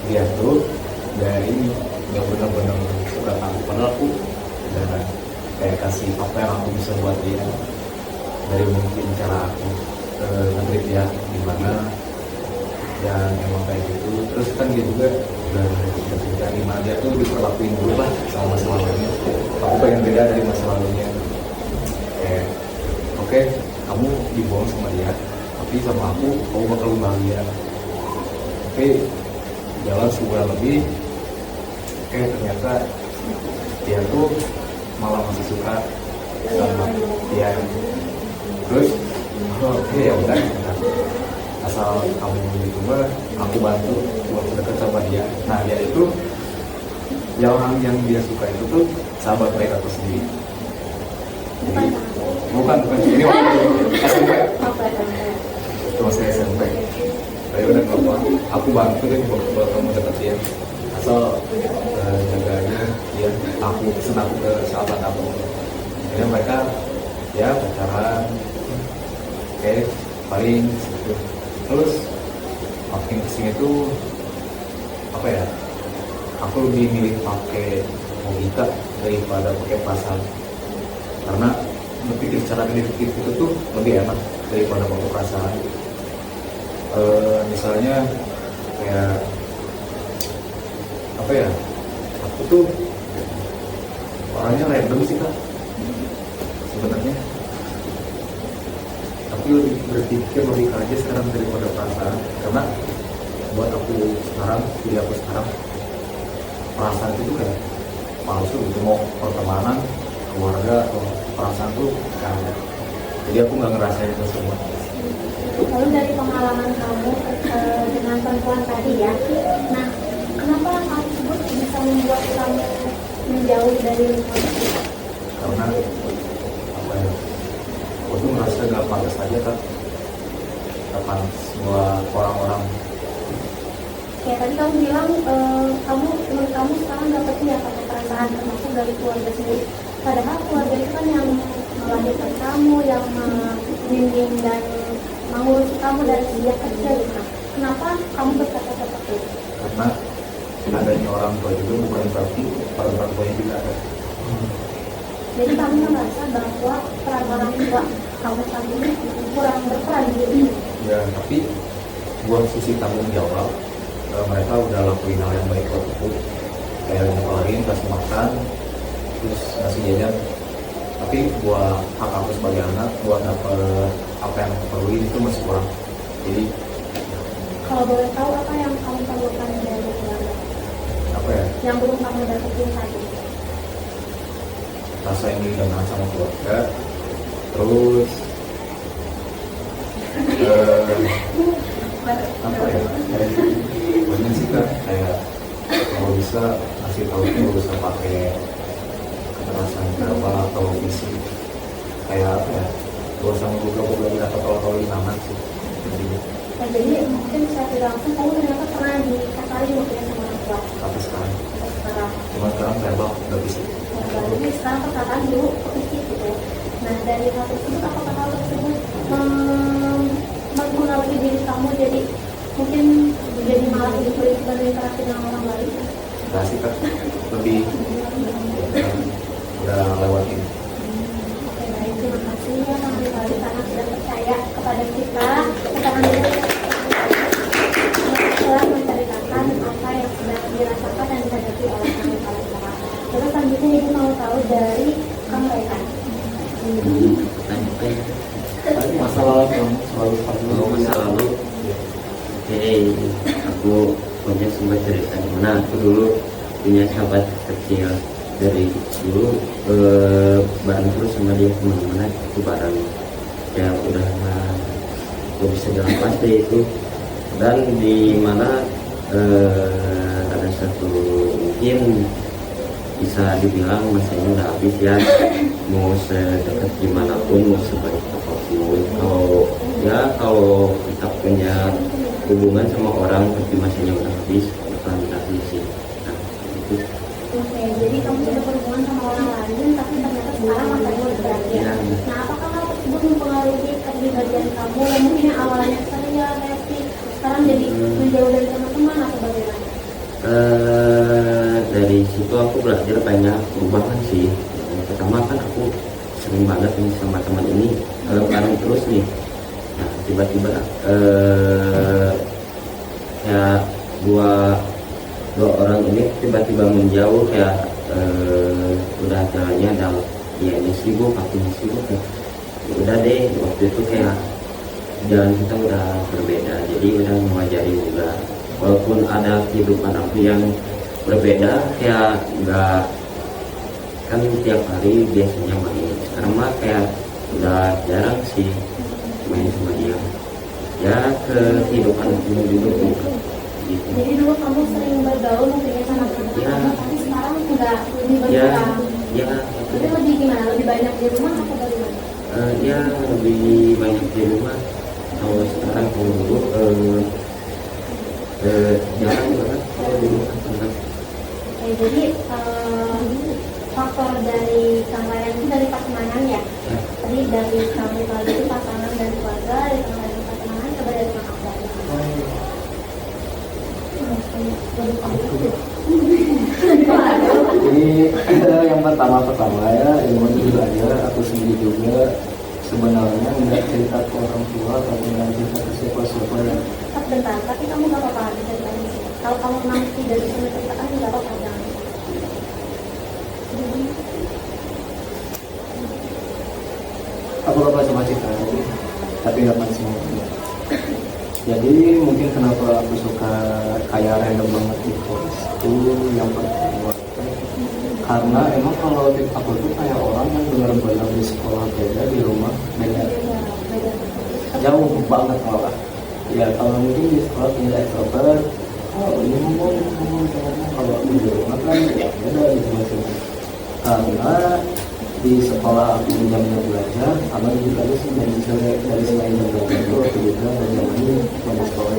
dia tuh dari nggak benar-benar suka aku, padahal aku udah kayak kasih apa yang aku bisa buat dia, dari mungkin cara aku nge-treat dia gimana yang emang kayak gitu. Terus kan dia juga udah cerita gimana dia tuh diperlakuin dulu lah sama masa lalunya. Aku pengen beda dari masa lalunya, kayak oke, kamu dibohong sama dia, tapi sama aku kamu bakal bahagia. Oke, jalan sebulan lebih, ternyata dia tuh malah masih suka sama dia. Terus oke ya udah, asal kamu gitu mah aku bantu buat deket sama dia. Nah dia itu ya, orang yang dia suka itu tuh sahabat baik aku sendiri. Jadi bukan ini waktu SMP, itu masih SMP. Saya udah ngomong, aku bantu deh buat kamu deket dia, asal jaganya dia, aku pesen aku ke sahabat aku. Akhirnya mereka ya pacaran, oke, paling gitu. Terus makin kesini tuh apa ya, aku lebih milih pakai logika daripada pakai perasaan, karena berpikir secara deduktif itu tuh lebih enak daripada pakai perasaan. Misalnya kayak apa ya, aku tuh orangnya random sih Kak sebenarnya, tapi lebih berpikir logika aja sekarang daripada perasaan. Karena buat aku sekarang, diri aku sekarang, perasaan itu kayak palsu gitu. Mau pertemanan, keluarga, atau perasaan tuh gak ada. Jadi aku gak ngerasain itu semua. Lalu dari pengalaman kamu dengan perempuan tadi ya, nah kenapa hal tersebut bisa membuat kamu menjauh dari lingkungan itu? Karena apa ya, aku tuh merasa gak pantas aja Kak, gak pantas buat orang-orang. Ya tadi kamu bilang menurut kamu sekarang dapat ya pakai perasaan, termasuk dari keluarga sendiri. Padahal keluarga itu kan yang melahirkan kamu, yang membimbing dan mengurus kamu dari sejak kecil. Nah, kenapa kamu berkata seperti itu? Karena adanya orang tua juga bukan berarti orang tuanya juga ada. Jadi kamu merasa bahwa peran orang tua kamu saat ini kurang berperan di hidup. ya tapi buat sisi tanggung jawab mereka udah lakuin hal yang baik buat aku, kayak nyekolahin, kasih makan, terus ngasih jajan. Tapi buat hak aku sebagai anak, buat dapet apa yang aku perluin itu masih kurang. Jadi Kalau boleh tahu apa yang kamu perlukan dari keluarga? apa ya, Yang belum kamu dapetin saat ini? rasa yang didengar sama keluarga, terus apa ya, kayak banyak sih kan, kayak kalau bisa ngasih tahu itu nggak usah pakai kekerasan verbal atau fisik, kayak apa ya, gak usah membuka-buka di atau di taman sih. Nah, jadi mungkin saya tidak langsung kamu ternyata pernah dikasari mungkin sama orang tua Sampai sekarang, sampai sekarang. cuma sekarang verbal nggak bisa. Nah, jadi sekarang perkataan dulu fisik gitu. Nah, dari hal tersebut apakah hal tersebut mempengaruhi diri kamu jadi mungkin menjadi malah lebih sulit berinteraksi dengan orang lain? Nggak sih kan, lebih ya, udah lewatin. Oke, baik, terima kasih ya Kang Rizali karena sudah percaya kepada kita akan telah menceritakan apa yang sedang dirasakan dan dihadapi oleh Kang Rizali sekarang. Terus selanjutnya Ibu mau tahu dari Kang Rekan. Masa lalu yang selalu Kalau masa lalu, aku punya sempat cerita gimana aku dulu punya sahabat kecil dari dulu bareng terus sama dia kemana-mana itu bareng ya udah aku bisa jalan pasti itu dan di mana ada satu mungkin bisa dibilang masanya udah habis ya, mau sedekat gimana pun, mau sebaik apapun, kalau kita punya hubungan sama orang tapi masanya udah habis, bukan habis sih. Nah, itu. Oke, jadi kamu sudah berhubungan sama orang lain tapi ternyata sekarang masanya udah berakhir. Ya. Nah, apakah hal tersebut mempengaruhi kepribadian kamu yang mungkin yang awalnya ceria, happy, sekarang jadi menjauh dari teman-teman atau bagaimana? Dari situ aku belajar banyak perubahan sih. Yang pertama kan aku sering banget nih sama teman ini bareng terus nih. Nah tiba-tiba ya dua orang ini tiba-tiba menjauh kayak udah jalannya dalam dia ini sibuk, aku ini sibuk ya. Udah deh waktu itu kayak jalan kita udah berbeda, jadi udah mengajari juga. Walaupun ada kehidupan aku yang berbeda, kayak nggak kan tiap hari biasanya main. Sekarang mah kayak udah jarang sih main sama dia. Ya kehidupan aku juga gitu. Jadi dulu kamu sering bergaul mungkin sama teman-teman Ya. kamu, tapi sekarang enggak, lebih Ya, berkurang. ya, Jadi lebih gimana? Lebih banyak di rumah atau bagaimana? ya lebih banyak di rumah. Kalau sekarang kalau dulu jarang banget kalau dulu kan. Oke, jadi faktor dari Kang Ryan itu dari pasangan ya? Ya. Tadi dari Kang Rizal itu pasangan dan keluarga, dari Kang Ryan pasangan, coba dari Kang Akbar. Jadi yang pertama ya ilmu itu aja, aku sendiri juga sebenarnya nggak cerita ke orang tua tapi nggak cerita ke siapa-siapa ya. Bentar, tapi kamu gak apa-apa bisa ditanya sih. Kalau kamu memang tidak bisa menceritakan, gak apa-apa, jangan. Aku lupa sama cerita tapi nggak pasti semua. Jadi mungkin kenapa aku suka kayak random banget di kelas itu yang pertama karena emang kalau aku tuh kayak orang yang benar-benar di sekolah beda, di rumah beda, jauh banget malah. Ya kalau mungkin di sekolah punya extrovert, ini ngomong kalau aku di rumah kan ya beda gitu maksudnya. Karena di sekolah aku jamnya belajar, sama juga sih dari selain jam belajar itu aku juga belajar ini pada sekolah.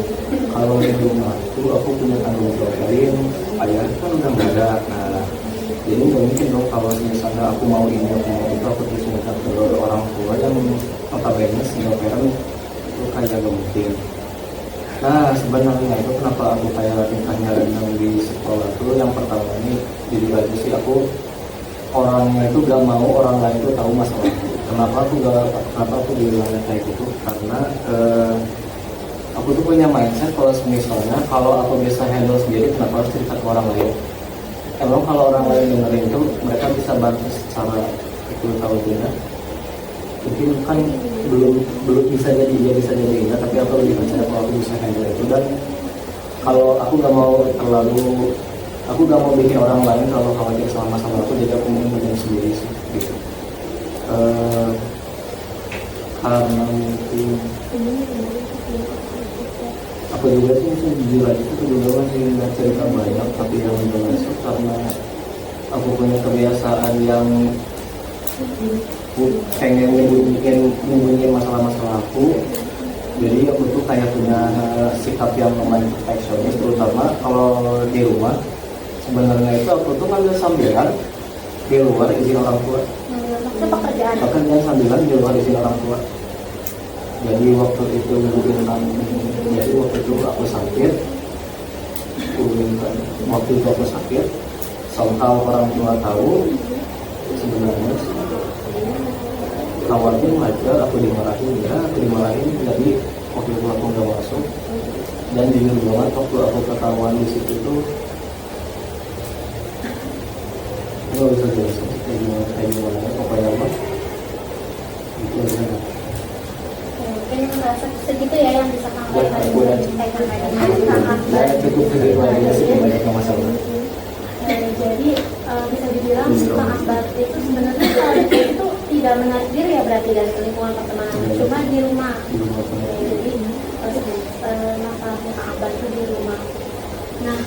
Kalau di rumah itu aku punya tanggung jawab lain, ayah kan udah nggak ada. Nah, jadi nggak mungkin dong kalau misalnya aku mau ini aku mau itu aku terus minta ke orang tua yang notabene single parent itu kayak nggak mungkin. Nah sebenarnya itu kenapa aku kayak tingkahnya renang di sekolah tuh yang pertama ini jadi baju sih aku orangnya itu gak mau orang lain itu tahu masalah. Kenapa aku bilangnya kayak gitu? Karena aku tuh punya mindset kalau misalnya kalau aku bisa handle sendiri, kenapa harus cerita ke orang lain. Emang kalau orang lain dengerin itu mereka bisa bantu secara itu tahu tidak, mungkin kan belum bisa jadi ya, bisa jadi enggak, tapi aku lebih percaya kalau aku bisa handle itu. Dan kalau aku gak mau bikin orang lain kalau khawatir sama masalah aku, jadi aku mungkin sendiri sih gitu. Karena mungkin aku juga sih jujur aja itu juga masih nggak cerita banyak, tapi yang jelas itu karena aku punya kebiasaan yang pengen nyembunyiin masalah-masalah aku. Jadi aku tuh kayak punya sikap yang lumayan perfeksionis, terutama kalau di rumah. Sebenarnya itu aku tuh kan sambilan di luar izin orang tua. Maksudnya pekerjaan. Sambilan di luar izin orang tua. Jadi waktu itu aku sakit, somehow orang tua tahu, sebenarnya khawatir wajar aku dimarahin, jadi waktu itu aku nggak masuk. Dan jujur banget waktu aku ketahuan di situ tuh nggak bisa jelasin kayak gimana pokoknya mah itu aja. Mungkin merasa segitu ya yang bisa kamu cukup segitu aja sih, banyak masalah. Jadi bisa dibilang Kang Akbar itu sebenarnya kalau itu tidak menarik diri ya, berarti dari lingkungan pertemanan, cuma di rumah. Jadi masalah Kang Akbar itu di rumah. Nah,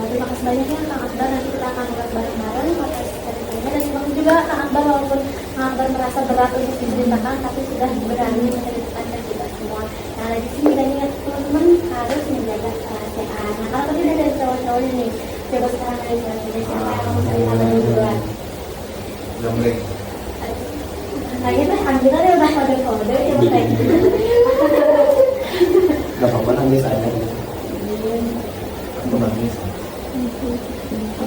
terima kasih banyak ya Kang Akbar, nanti kita akan ulas bareng-bareng podcast ceritanya. Dan semoga juga Kang Akbar, walaupun Kang Akbar merasa berat untuk diceritakan, tapi sudah berani menceritakan ke kita semua. Nah, di sini dan ingat teman-teman harus menjaga kerahasiaan. Nah, kalau tadi udah dari cowok-cowok ini, coba sekarang dari cewek-cewek, siapa yang kamu ceritakan duluan? Gambreng. Kayaknya tuh Angela ya udah kode-kode ya kayak gitu. Gak apa-apa, nangis aja. Aku nangis.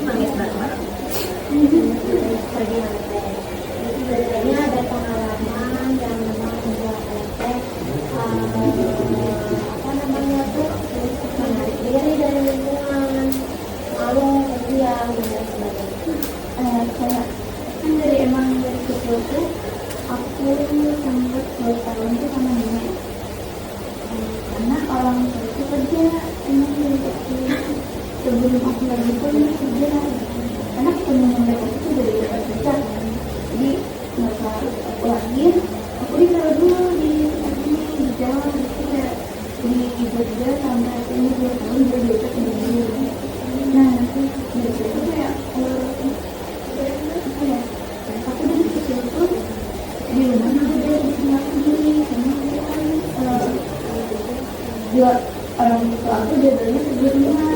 Nangis bareng-bareng. Pergi nanti. Jadi sebenarnya ada pengalaman yang memang membuat teteh apa namanya tuh menarik diri dari lingkungan, malu, pendiam dan sebagainya. Kayak kan emang dari kecil tuh aku sempat 2 tahun tuh sama nenek. Karena orang tua itu kerja, emang dari kecil sebelum aku lagi pun kerja. Karena ketemu mereka itu dari kerja, jadi masa aku lahir aku ditaruh dulu di jalan, itu kayak di Jogja sampai aku ini 2 tahun dia biasa dulu. Nah nanti dari situ kayak apa ya, aku dari kecil tuh di rumah aku dari rumah sendiri, karena aku kan dua orang tua aku dua-duanya kerja di rumah.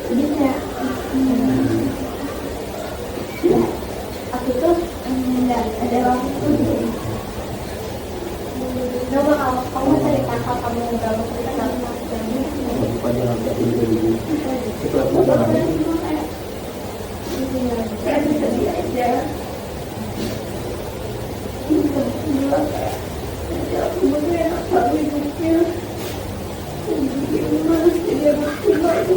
Jadi kayak aku tuh nggak ada waktu gitu. Coba kalau kamu cerita, kalau kamu nggak mau cerita nggak mau Pada aku juga dulu. Itu aku nangis. kayak sedih aja. Gila kayak aku bener enak banget hidupnya. Jadi harus jadi apa itu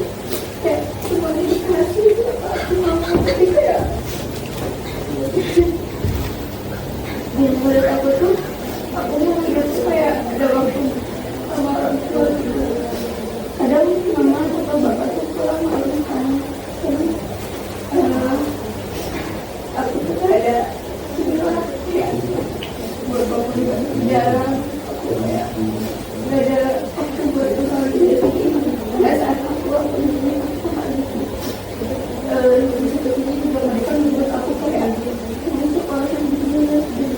kayak semuanya dikasih sama aku mama, jadi kayak di mulut aku tuh aku mau hidup tuh kayak ada waktu sama orang tua gitu. Kadang mama atau bapak tuh pulang malam kan, terus aku tuh kayak bilang kayak bapak juga jarang, aku kayak nggak ada waktu buat kenal diri. Nggak saat aku di sini aku harus di situ ini juga mereka membuat aku kayak ini sekolah yang benar-benar jadi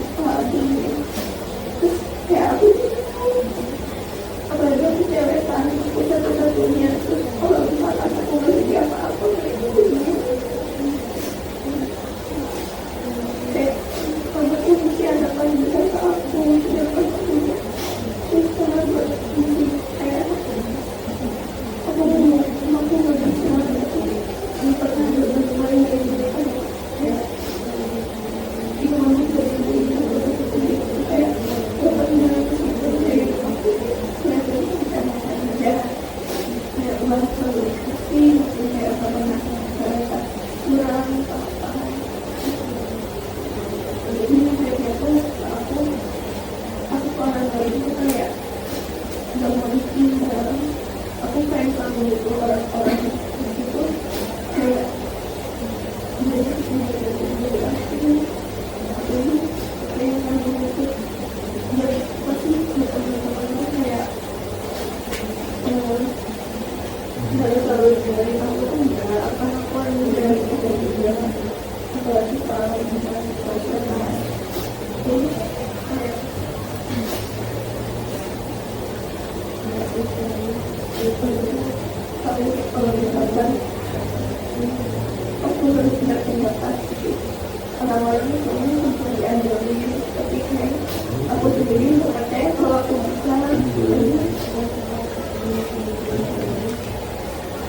Kalau dari aku tuh enggak, apa aku yang dari itu juga apalagi kalau misalnya proses jadi kayak kalau misalkan aku harus tidak pendapat orang-orang itu sampai dianjurin, tapi kayak aku sendiri nggak percaya kalau aku bisa.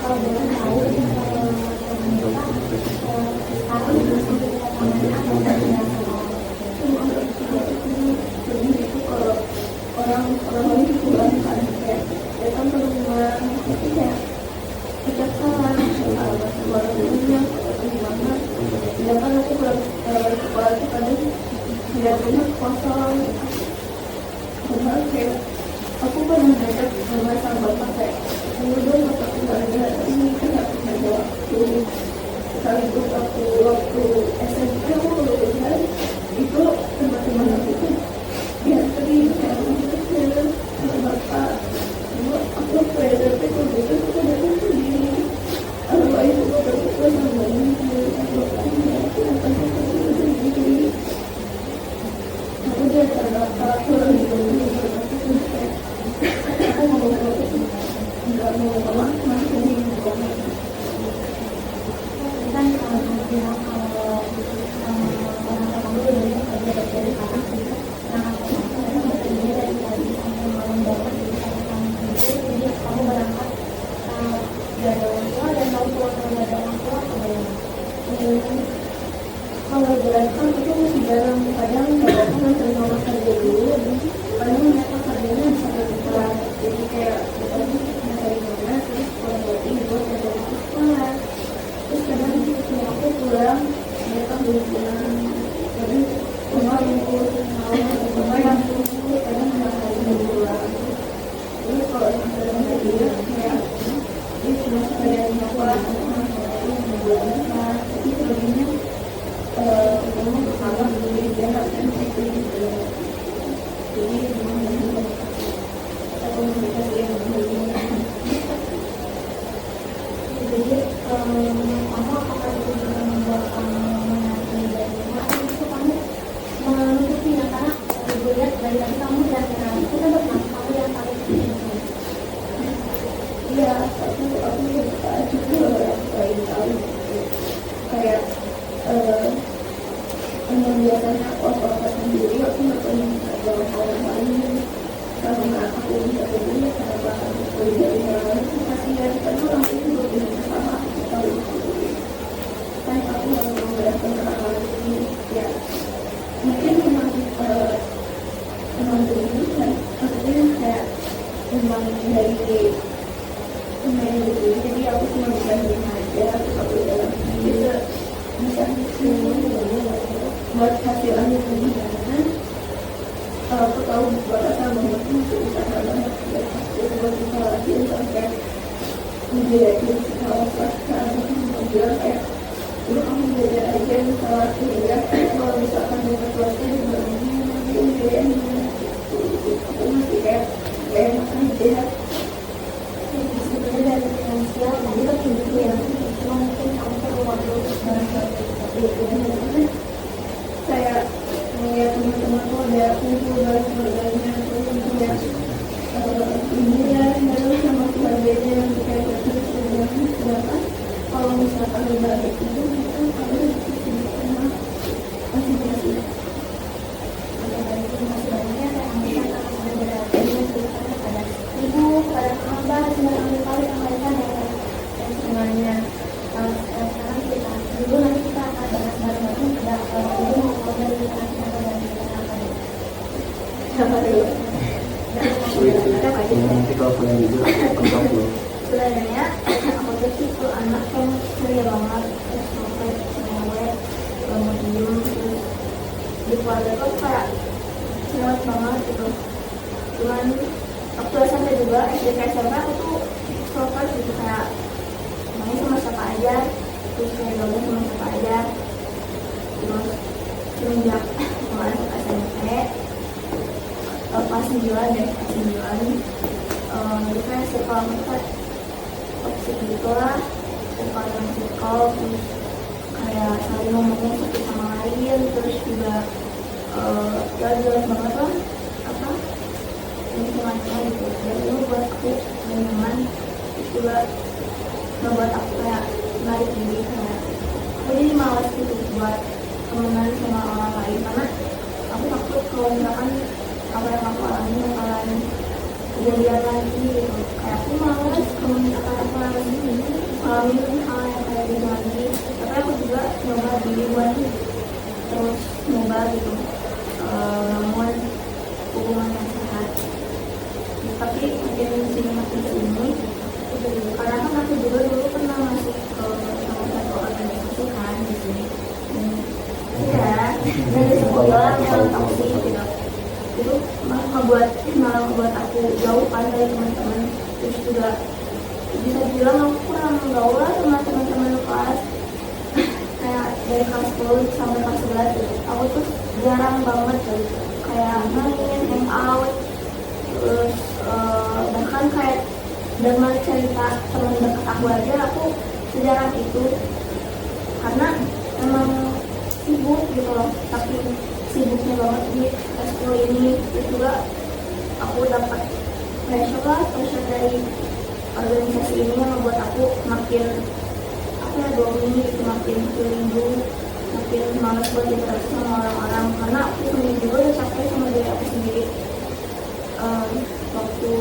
Kalau boleh tahu sekarang masih Kalau orang itu pulang kan kayak datang ke rumah tapi kayak kita salah orang punya gimana sedangkan aku kepala kita tidak punya kosong padahal kayak aku pernah ngajak sama bapak kayak dong bapak keluarga ini kan gak punya waktu sekaligus aku waktu SMP aku lulusan itu teman-teman aku tuh diantri kayak maksudnya sama bapak dulu aku SMP tuh gitu aku datang sendiri kalau itu aku berpikir sama ini bapaknya aku datang sendiri aku dia terbapak aku lagi dulu aku ngomong nggak mau ngomong ini ngomong kan kalau bilang kalau orang kamu dari kerja dari sekarang itu sangat berbeda dari tadi sampai malam banget jadi kamu berangkat dari orang tua dan kamu pulang dari orang tua kalau berangkat itu masih jarang kadang kan terima kerja dulu kadang mereka kerjanya bisa berpulang jadi kayak dari mana terus kalau buat ibu buat dari sekolah terus kadang aku pulang mereka belum pulang kadang rumah yang tunggu kadang mereka belum pulang terus kalau misalnya dia kayak dia cuma sekadar apa tapi sebenarnya ngomong bersama jadi dia nggak kan itu jadi kita komunikasi yang begini jadi kamu apakah itu juga membuat kamu menanti dari rumah atau itu kamu menutupnya karena gue lihat dari tadi kamu dan itu kan kamu yang paling iya aku suka juga orang lain tahu kayak emang biasanya aku apa sendiri aku nggak pernah minta orang lain karena aku bisa berdiri karena aku dari orang lain kasihan karena orang itu berbeda sama aku tahu kan aku harus membedakan orang lain ya mungkin emang begini kan maksudnya kayak emang dari pemain begini jadi aku cuma bisa diem aja aku dalam gitu bisa buat hasil akhir gimana kalau aku tahu buat asal banget itu usaha banget buat hasil buat usaha lagi sampai menjadi usaha swasta aku bilang kayak udah kamu belajar aja usaha ya kalau misalkan mau swasta juga nanti biayanya aku masih kayak makan aja sebenarnya dari finansial tadi kan itu ya cuma mungkin kamu perlu waktu untuk barang-barang itu kayak melihat teman-teman tuh ada kumpul bareng keluarganya terus kayak ibunya bareng sama keluarganya kayak terus sedangkan kalau misalkan udah itu kita harus sibuk sama masing-masing ibu pada abah sedang ambil kali kembalikan ya dan semuanya sekarang kita dulu nanti kita akan bahas bareng-bareng ada ibu mau ngomong dari kita dari apa ya sama dulu nanti kalau punya jujur aku kontak dulu. sebenarnya aku tuh tipe anak yang ceria banget terus sampai cewek bangun diem terus di keluarga tuh kayak cerewet banget gitu cuman waktu SMP juga SD ke SMP aku tuh extrovert gitu kayak main sama siapa aja terus kayak gabung sama siapa aja terus semenjak masuk SMP pas 9 deh pas 9 Jadi kayak circle kayak toxic gitu lah, circle yang circle, terus kayak saling ngomongin satu sama lain, terus juga ya jelas banget lah apa lingkungannya gitu. Dan itu buat aku nyaman, terus juga ngebuat aku kayak menarik diri, kayak aku jadi malas gitu buat temenan sama orang lain karena aku takut kalau misalkan apa yang aku alami bakalan kejadian lagi gitu. Kayak aku malas kalau misalkan aku alami hal yang kayak gitu lagi, tapi aku juga nyoba diri buat terus nyoba gitu bangun hubungan yang sehat. Tapi makin sini karena kan aku juga dulu pernah masuk ke salah satu organisasi kan di sini. Ya, dari sekolah yang toksik gitu. Itu malah ngebuat aku jauh kan dari teman-teman. Terus juga bisa dibilang aku kurang gaul lah sama teman-teman kelas. Kayak dari kelas 10 sampai kelas 11 gitu. Aku tuh jarang banget tuh kayak main, hangout, terus bahkan kayak dengan cerita teman dekat aku aja aku sejarah itu karena memang sibuk gitu loh, tapi sibuknya banget di S10 ini. Terus juga aku dapat pressure dari organisasi ini yang membuat aku makin dominan gitu, makin rindu, makin malas buat interaksi sama orang-orang karena aku sendiri juga udah capek sama diri aku sendiri. Waktu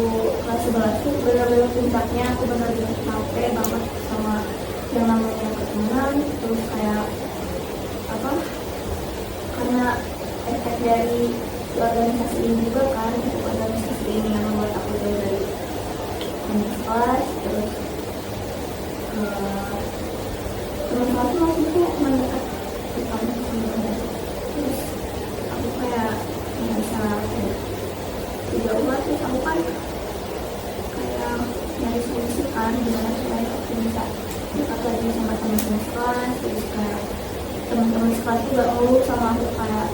kelas 11 tuh benar-benar puncaknya aku benar-benar capek banget sama yang namanya pertemuan, terus kayak apa karena efek dari organisasi ini juga kan, organisasi ini yang membuat aku jauh dari kelas. Terus teman kelas tuh waktu itu mendekat di kampus sebenarnya, terus aku kayak merasa jauh banget. Terus aku kan kayak nyari solusi kan gimana supaya aku bisa dekat lagi sama teman-teman kelas. Terus kayak teman-teman sekelas juga ngeluh sama aku kayak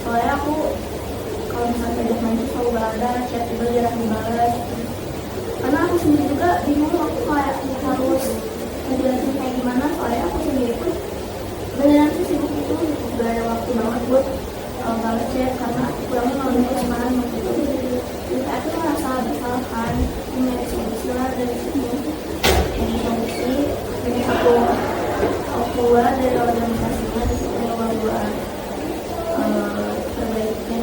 soalnya aku kalau misalnya ajak main tuh selalu gak ada, chat juga jarang dibalas. Karena aku sendiri juga bingung aku kayak harus ngejelasin kayak gimana, soalnya aku sendiri pun beneran sih sibuk itu gak ada waktu banget buat balas chat karena kurangnya malamnya kemarin gitu. Terus aku tuh merasa bersalah kan, nyari solusi lah dari situ, nyari solusi. Jadi aku keluar dari organisasinya, terus aku coba buat perbaikin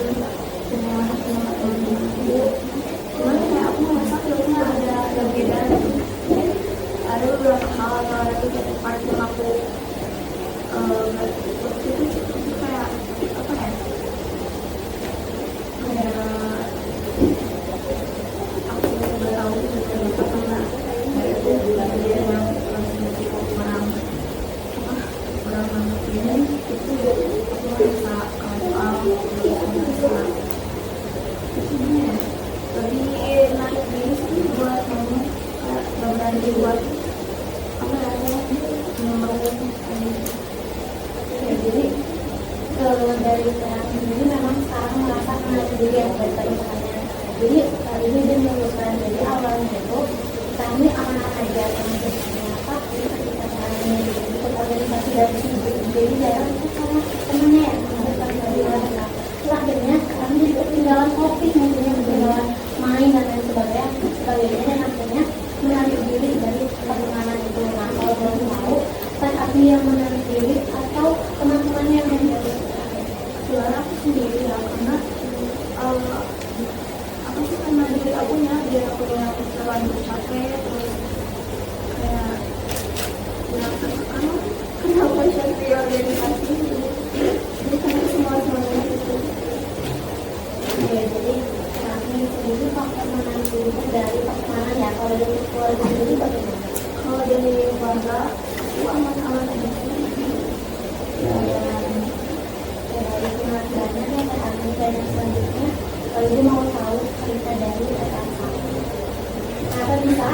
hubungan aku sama teman-teman aku. Cuman kayak aku merasa kayaknya ada beda gitu. Ada beberapa hal atau ada beberapa part yang aku waktu itu kayak apa ya, kayak aku udah tahu beberapa karena itu dia yang cukup kurang banget ini. Itu aku merasa soal merasa lebih naik diri sih buat kamu, kayak gak berani buat apa ya, ngembangin Ya, jadi dari saya sendiri memang sekarang merasa menarik diri yang dari pertanyaan. Jadi ini dia menyebutkan dari awalnya itu kami aman-aman aja sama ternyata ketika kami ikut organisasi dari sini jadi jarang itu sama temennya yang mengadakan dari mana. Akhirnya kami juga ketinggalan topik, mungkin ketinggalan main dan lain sebagainya, dan akhirnya menarik diri dari pertemanan itu. Nah, kalau belum tahu kan aku yang menarik diri atau teman-temannya yang menarik diri? suara aku sendiri ya, karena aku sih karena diri akunya biar aku yang terlalu capek, terus kayak ya kenapa di organisasi gitu. Jadi karena semuanya gitu. Ya, jadi kami sendiri faktor menarik diri dari pertemanan ya. Kalau dari keluarga sendiri bagaimana? Kalau dari keluarga aku aman-aman aja sih. Dari pengajarannya yang terakhir dan selanjutnya, kalau ibu mau tahu cerita dari Eka, kenapa bisa?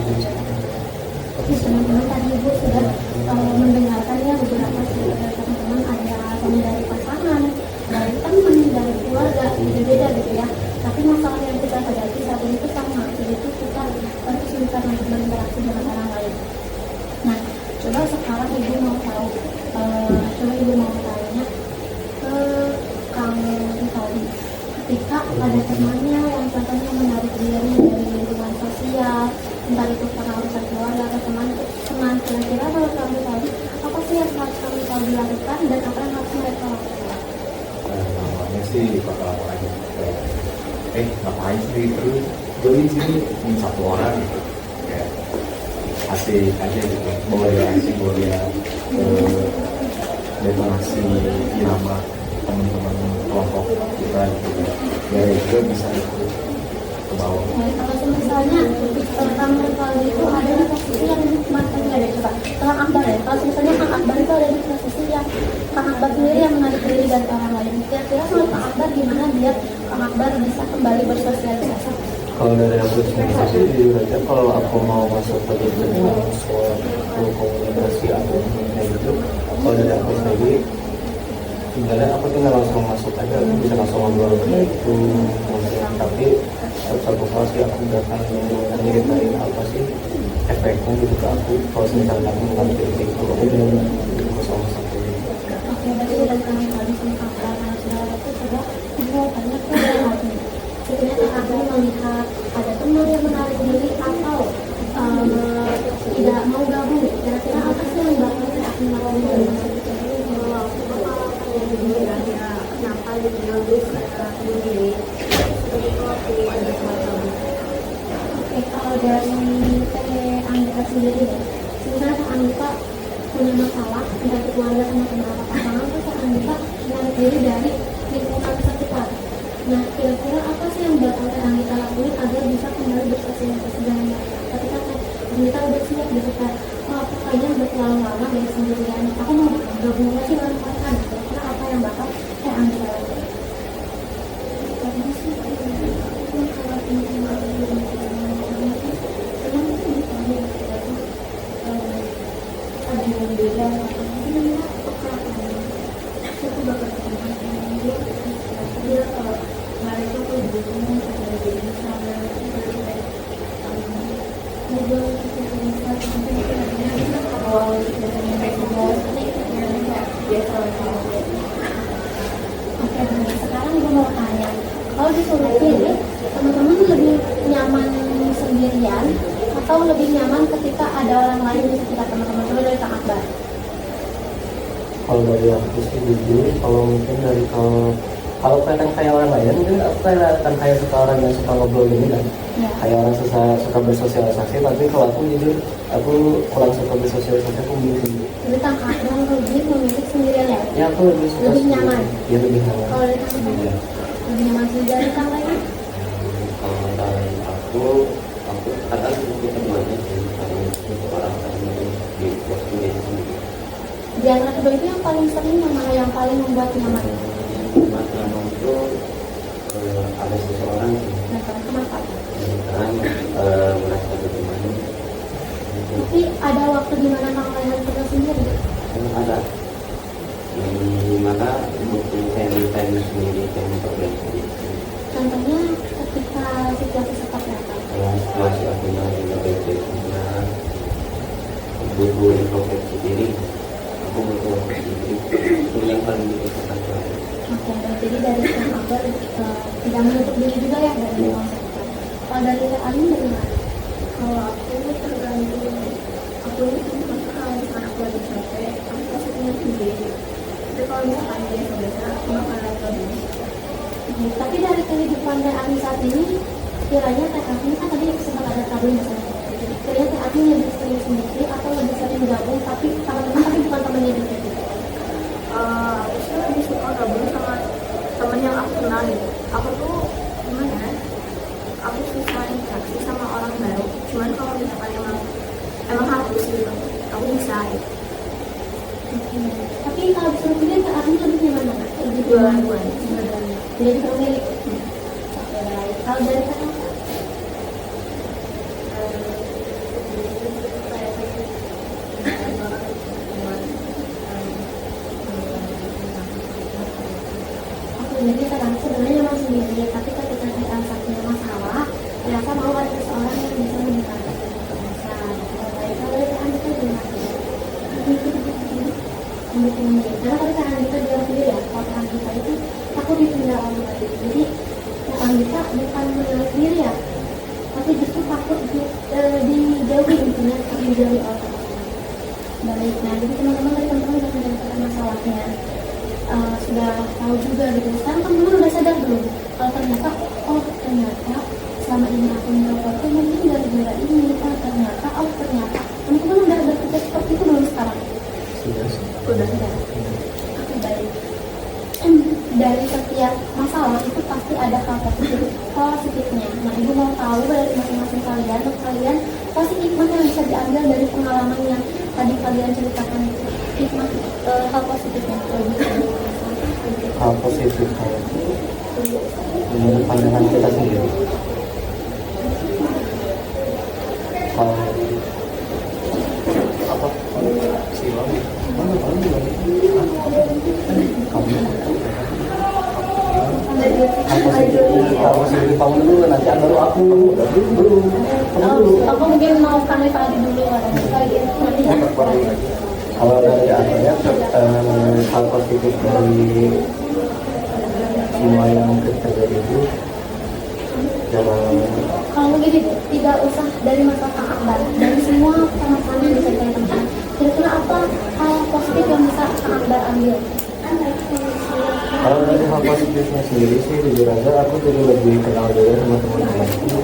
Jadi itu teman-teman tadi Ibu sudah mendengarkan ya beberapa cerita dari teman-teman, ada dari pasangan, dari teman, dari keluarga, beda-beda gitu ya. Tapi masalah yang kita hadapi saat ini itu sama, yaitu kita kesulitan untuk berinteraksi dengan orang lain. Nah, coba sekarang Ibu mau tahu, Ibu mau tanya ke kamu tadi, ketika ada temannya yang contohnya menarik diri dari lingkungan sosial, entah itu karena urusan keluarga atau teman, kira-kira kalau kamu tadi apa sih yang harus kamu tahu dilakukan dan apa yang harus mereka lakukan? Awalnya sih bakal aja ngapain sih terus beli sini satu orang gitu, kayak asik aja gitu, boleh detonasi irama teman-teman kelompok kita gitu ya, juga bisa ikut ke bawah. Kalau misalnya kamu kali itu ada di posisi yang mantan ada, coba Kang Akbar ya, kalau misalnya Kang Akbar itu ada di posisi yang Kang Akbar sendiri yang menarik diri dari orang lain, kira-kira kalau Kang Akbar gimana biar Kang Akbar bisa kembali bersosialisasi? Kalau dari aku sendiri sih jujur aja, kalau aku mau masuk ke jenjang suatu komunikasi atau kayak gitu, kalau dari aku sendiri sebenarnya aku tinggal langsung masuk aja, aku bisa langsung ngobrol gitu mungkin, tapi tetap satu hal sih aku gak akan nyeritain apa sih efeknya gitu ke aku kalau misalnya aku nggak kayak gitu, aku benar-benar gitu sama satu. Oke, berarti dari kami tadi tentang anak saudara itu coba kita banyak tuh yang lagi. Sebenarnya kami melihat ada teman yang menarik diri atau tidak mau gabung. Kira-kira apa sih yang bakal kita akan lakukan dari masa itu? Kalau aku bakal tanya dulu ya kenapa gitu bisa sendiri. Seperti itu aku ada semacam. Oke, kalau dari Teh Anggita sendiri ya, sebenarnya Teh Anggita punya masalah entah itu keluarga sama kenapa pasangan, terus Teh Anggita menarik diri dari lingkungan sekitar. Nah, kira-kira apa sih yang bakal Teh Anggita lakuin agar bisa kembali bersosialisasi dengan mereka? Ketika Teh Anggita udah siap gitu kan, oh aku kayaknya udah terlalu lama dari sendirian, aku mau gabung lagi dengan mereka. Kira-kira apa yang bakal Teh Anggita lakuin? Karena sih, kalau teman-teman ada yang beda, mungkin aku bakal dia kalau mereka tuh bingung ada di sana mobil kita sampai kita awal dari mereka biasa Oke, sekarang gue mau tanya, kalau disuruh pilih, teman-teman lebih nyaman sendirian atau lebih nyaman ketika ada orang lain di sekitar teman-teman? Coba dari Kang Akbar. Kalau dari aku sih jujur, kalau mungkin dari kalau kelihatan kayak orang lain, mungkin aku kelihatan kayak suka orang yang suka ngobrol gini kan, Ya. kayak orang suka bersosialisasi, tapi kalau aku jujur, aku kurang suka bersosialisasi, aku bingung sendiri. Jadi Kang Akbar lebih memilih sendirian ya? Ya aku lebih suka Lebih sendiri. nyaman? Ya lebih nyaman. Kalau dari Kang Akbar, Iya. lebih nyaman sendiri dari Kang lain? Kalau dari aku kadang lebih temannya sih karena untuk orang lain di waktu sendiri. Di antara kedua itu yang paling sering yang mana yang paling membuat nyaman? Buat nyaman itu ada seseorang sih Nah, kenapa? yang sekarang merasa bagaimana Tapi ada waktu di mana Kang lain pernah sendiri? ada di mana butuh time sendiri time problem sendiri. Contohnya ketika situasi seperti apa? Kalau situasi aku yang baik-baik saja, butuh introspeksi diri, aku butuh waktu sendiri. Itu yang paling dibutuhkan saya. Oke, jadi dari Kang Akbar tidak menutup diri juga ya dari lingkungan sekitar. Kalau dari Kak Alim dari mana? Kalau aku tergantung aku kalau misalkan aku lagi capek aku pasti punya sendiri. Tapi kalau misalkan biasa-biasa aku bakalan gabung. Tapi dari kehidupan Teh Alim saat ini, kiranya Teh Alim kan tadi sempat ada tabung misalnya. Kiranya Teh Alim lebih sering sendiri atau lebih sering gabung tapi teman-teman tapi bukan temannya juga. Aku sih lebih suka gabung sama temen yang aku kenal gitu. Aku tuh gimana ya? Aku susah interaksi sama orang baru. Cuman kalau misalkan emang harus gitu, aku bisa gitu. Tapi kalau disuruh pilih Teh Alim lebih nyaman mana? Lebih Dua-duanya. dua-duanya. Jadi pemilik. Oke, baik. Kalau dari Kak Akbar? Jadi kadang sebenarnya memang sendiri, tapi ketika kita punya masalah, ternyata mau ada seseorang yang bisa mendengarkan masalah. Kalau dari Kak kita gimana? Karena kalau Kak kita bilang sendiri ya, kalau Kak kita itu takut ditinggal orang lain. Jadi Kak kita bukan menarik diri ya, tapi justru takut dijauhi intinya, dijauhi orang. Baik, nah jadi teman-teman dari teman-teman sudah mendapatkan masalahnya. Sudah tahu juga gitu. Sekarang teman-teman udah sadar belum kalau ternyata selama ini aku merokok itu mungkin gara-gara ini. Ternyata teman-teman udah berpikir seperti itu belum sekarang? Udah sadar. Oke, baik. Dari setiap masalah itu pasti ada hal positifnya. Nah, ibu mau tahu dari masing-masing kalian, untuk kalian pasti hikmah yang bisa diambil dari pengalaman yang tadi kalian ceritakan itu. Hikmah hal positifnya. Hal positifnya itu menurut pandangan kita sendiri. apa silang mana kamu lagi kamu aku masih di tahun dulu nanti baru aku belum Aku mungkin mau kami tadi dulu kalau dari aku ya hal positif dari semua yang terjadi itu jangan kalau gini tidak usah dari masa Kang Akbar, dari semua permasalahan yang bisa kita temukan. Kira-kira apa hal positif yang bisa Kang Akbar ambil? kalau dari hal positifnya sendiri sih jujur aja aku jadi lebih kenal dulu sama teman-temanku,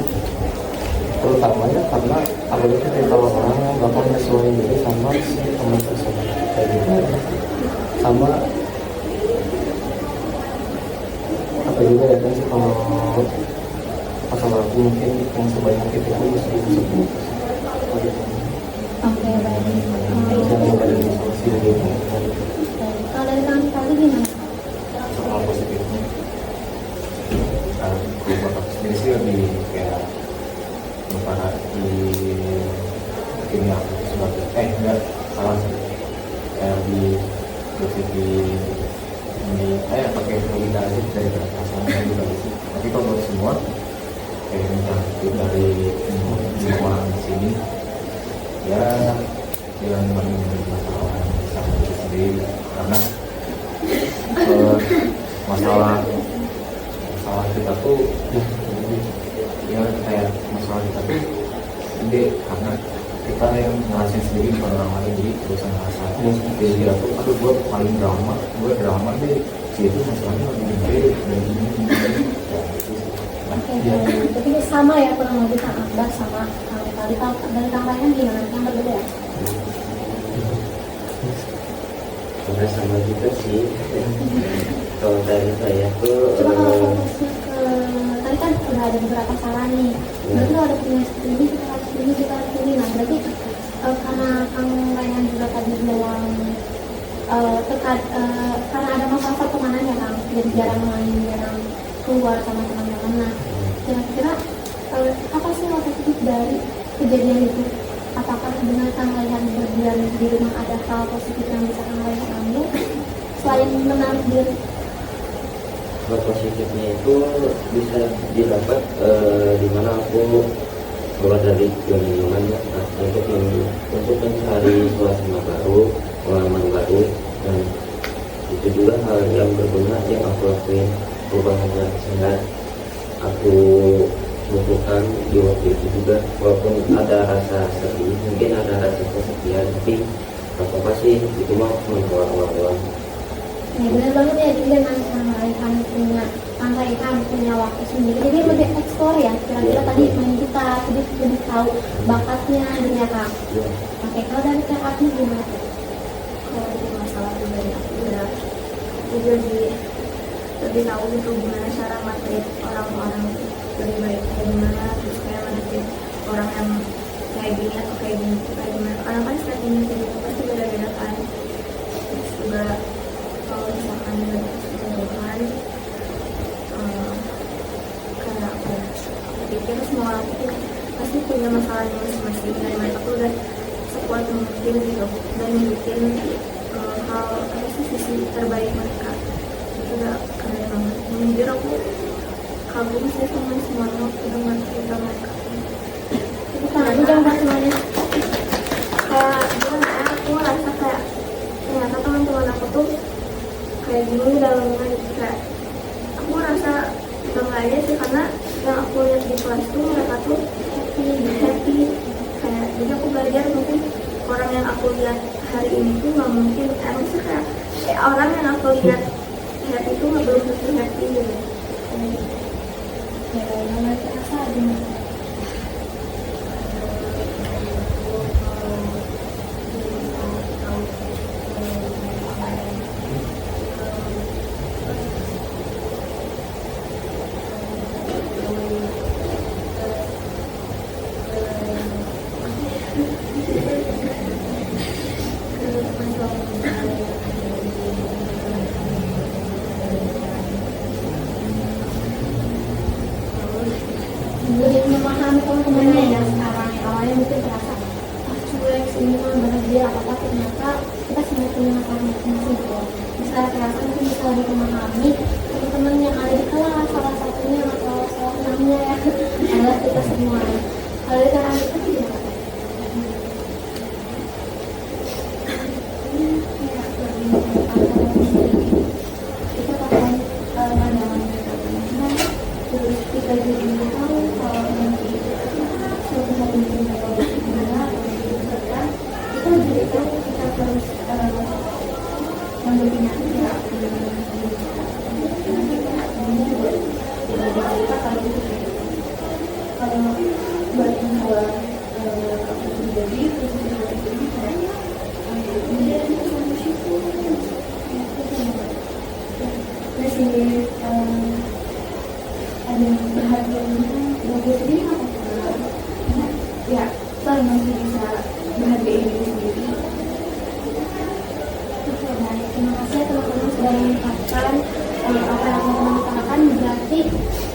terutamanya karena aku itu dari orang yang bakal nyesuaiin diri sama si teman tersebut kayak gitu aja. Sama apa juga ya kan sih kalau masalah aku mungkin yang sebanyak itu aku mesti sebut Oke, baik. jangan lupa dari solusi gitu. Kalau dari kami tadi gimana? soal positifnya kalau buat aku sendiri sih lebih kayak para di ini aku sebagai enggak salah sih kayak di berpikir ini pakai logika aja dari perasaan juga sih, tapi kalau buat semua kayak misalnya dari semua di sini ya jangan menemukan masalah sama diri sendiri karena masalah kita tuh ya kayak masalah kita tuh gede karena kita yang ngerasain sendiri bukan orang lain, jadi gak usah ngerasa jadi aku aduh gue paling drama deh itu masalahnya lebih gede dan ini Oke, jadi sama ya kurang lebih Kang Akbar sama Kang tadi. Kalau dari Kang Rayhan gimana? Yang berbeda ya? Karena sama juga sih. Kalau dari saya tuh Coba kalau fokusnya ke tadi kan udah ada beberapa saran nih. Berarti kalau ada punya seperti ini kita harus ini kita harus ini. Nah berarti karena Kang Rayhan juga tadi bilang karena ada masalah pertemanan ya Kang, jadi jarang main, jarang keluar sama teman-teman. Nah kira-kira apa sih hal positif dari kejadian itu? Apakah dengan Kang Rayhan berdiam di rumah ada hal positif yang bisa Kang Rayhan ambil selain menarik diri? hal positifnya itu bisa didapat di mana aku keluar dari zona nyaman ya, untuk mencari suasana baru, pengalaman baru, dan itu juga hal yang berguna yang aku lakuin. Perubahan sangat aku butuhkan di waktu itu juga, walaupun ada rasa sedih, mungkin ada rasa kesepian, tapi apa sih itu mah cuma awal-awal. Ya benar banget ya, jadi dengan Kang Rayhan punya waktu sendiri, jadi lebih eksplor ya, kira-kira tadi main gitar, jadi lebih tahu bakatnya gitu ya Kang. Oke, kalau dari Kang Agni gimana? Kalau itu masalah pribadi aku udah jadi lebih tahu gitu gimana cara materi orang-orang lebih baik kayak gimana, terus kayak ngadepin orang yang kayak gini atau kayak gini itu kayak gimana, karena kan setiap individu itu pasti beda-beda kan. Terus juga kalau misalkan juga kebutuhan karena aku pikir semua orang itu pasti punya masalahnya masing-masing, dan mereka tuh udah sekuat mungkin gitu dan bikin hal apa sih sisi terbaik mereka itu udah keren banget. Jujur aku kagum sih sama semuanya udah cerita mereka. Itu Kang Agni jangan semuanya. Kayak gimana ya, aku ngerasa kayak ternyata teman-teman aku tuh kayak gini dalamnya gitu, kayak aku ngerasa bangga aja sih karena yang aku lihat di kelas tuh mereka tuh happy kayak, jadi aku belajar mungkin orang yang aku lihat hari ini tuh nggak mungkin emang sih kayak orang yang aku lihat happy tuh nggak belum tentu happy gitu. Ya, menurut Asa gimana? Jadi biar apa ternyata kita semua punya masalah masing-masing gitu. Misalnya terasa mungkin bisa lebih memahami teman-teman yang ada di kelas, salah satunya atau salah enamnya ya adalah kita semua. Kalau kita ada kan tidak apa. Kita akan pandangan kita benar, terus kita juga tahu kalau nanti suatu hari kita benar, kita juga tahu kita harus mendominasi ya. Kalau buat membuat aku pribadi, kemudian masih ada bahagianya bagus ini apa ya saya masih bisa bahagiain diri sendiri. Baik, terima kasih teman-teman sudah mendengarkan apa yang teman-teman katakan. Berarti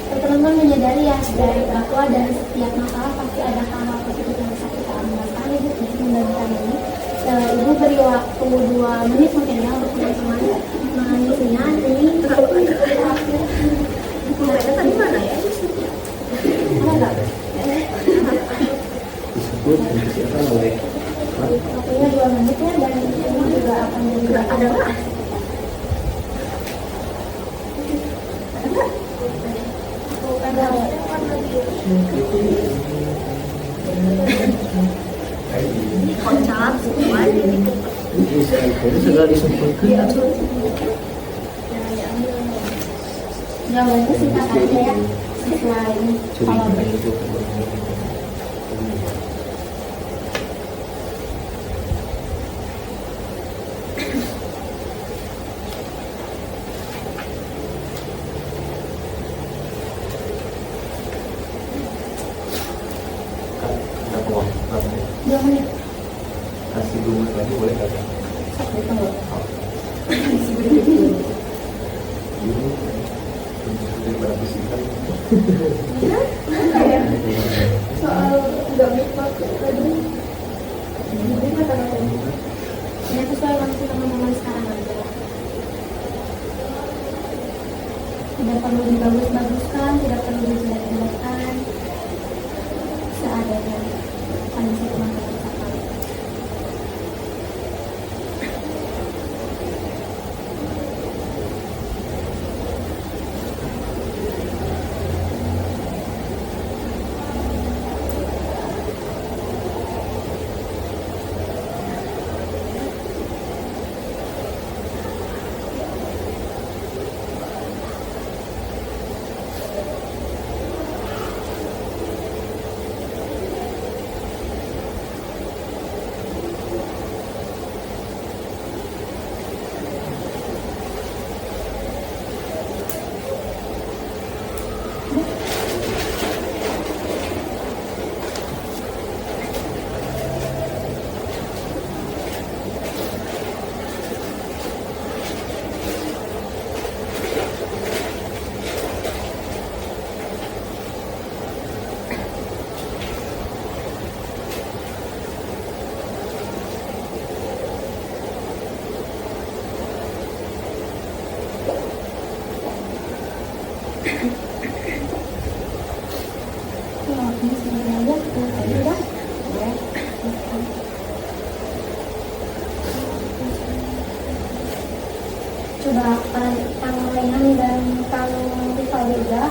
teman-teman menyadari ya dari bahwa dari setiap masalah pasti ada hal-hal positif yang bisa kita ambilkan. Ibu bisa membantu ini. Ibu beri waktu 2 menit mungkin ya untuk teman-teman mengisinya. Ini Mereka tadi mana ya? ada nggak? Disebut siapa boleh? Waktunya 2 menit ya, dan ini juga akan jadi Ada nggak? Kocak semua ini. Itu sudah disebutkan. Jawabannya singkat aja ya, sesuai kalau begitu. Berapa waktu? 2 menit. Kasih 2 menit lagi boleh nggak? Sampai tunggu. Daripada bisikan. Soal nggak mikmat tadi, ini kata-kata ini sesuai langsung teman-teman sekarang aja. Tidak perlu dibagus-baguskan, tidak perlu dijelek-jelekkan, seadanya. Kondisi teman-teman sekarang. Ini sebenarnya tadi dah. Coba Kang Raihan dan Kang Rifa juga.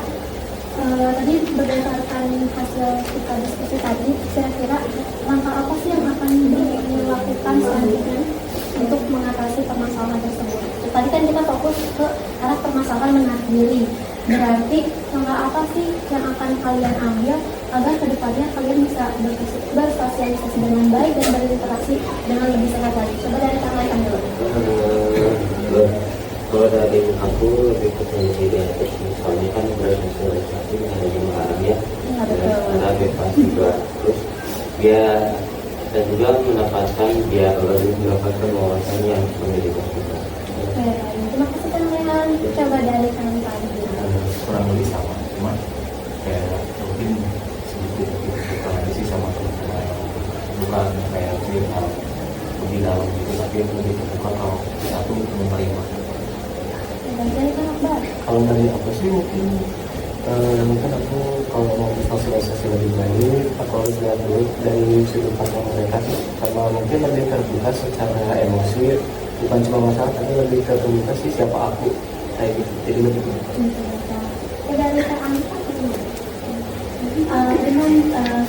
Tadi berdasarkan hasil kita diskusi tadi, kira-kira langkah apa sih yang akan dilakukan selanjutnya untuk mengatasi permasalahan tersebut? Tadi kan kita fokus ke arah permasalahan mengakhiri. Berarti langkah apa sih yang akan kalian ambil agar kedepannya kalian bisa bersosialisasi dengan baik dan berinteraksi dengan lebih sehat lagi? Coba dari Kang Raihan dulu. Kalau dari aku lebih ke diri aja sih, soalnya kan bersosialisasi dengan jemaah orang ya, Iya, betul. karena bebas juga, terus dia dan juga mendapatkan wawasan yang menjadi kita. Oke, terima kasih Kang Raihan. Coba dari Kang Rifa dulu. Kurang lebih sama, cuma kayak mungkin sedikit bukan aja sih sama teman-teman, bukan kayak clear out di dalam gitu, tapi lebih terbuka kalau kita tuh menerima. Dari kan Akbar. Kalau dari aku sih mungkin aku kalau mau bersosialisasi lebih baik, aku harus lihat dulu dari sudut pandang mereka sih, sama mungkin lebih terbuka secara emosi, bukan cuma masalah tapi lebih terbuka sih siapa aku kayak gitu, jadi lebih terbuka. Dari Anita dengan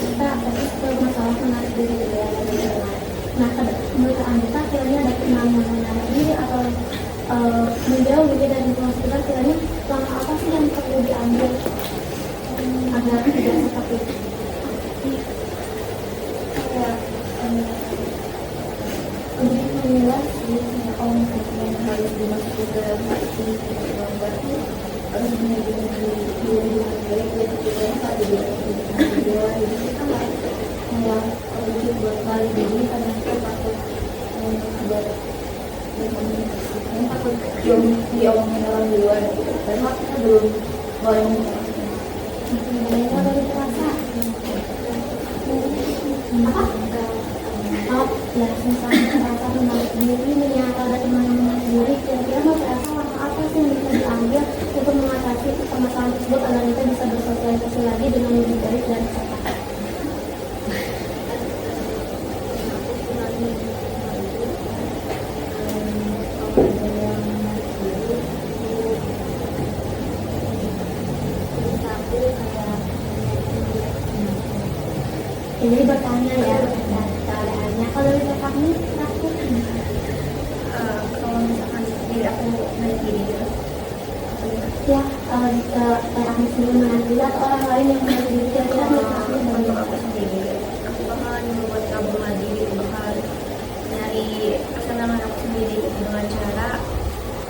kita fokus ke masalah menarik diri gitu ya. Nah, menurut Anita kira-kira ada pengalaman menarik diri atau menjauh gitu dari lingkungan sekitar, kira-kira langkah apa sih yang perlu diambil agar tidak seperti itu? Untuk menilai sih orang yang harus dimasuki ke aksi berarti harus menjadi diri yang baik dan kemudian pada diri jadi kita harus wajib buat balik diri karena kita takut buat berkomunikasi, takut diomongin orang di luar gitu. Padahal kita belum boleh ngomong. Mereka baru terasa apa? Oh, ya, misalnya terasa menarik diri, menyangkal dan menarik diri, kira-kira mau terasa langkah apa sih yang bisa diambil untuk mengatasi permasalahan tersebut agar kita bisa bersosialisasi lagi dengan lebih baik dan cepat? Jadi bertanya ya keadaannya. Kalau dari kami takut Kalau misalkan diri aku naik diri ya kami sendiri menanti atau orang lain yang menanti diri, kira-kira menurut kami untuk bagaimana? aku sendiri, aku bakalan membuat tabung lagi gitu, bakal nyari kesenangan aku sendiri gitu, dengan cara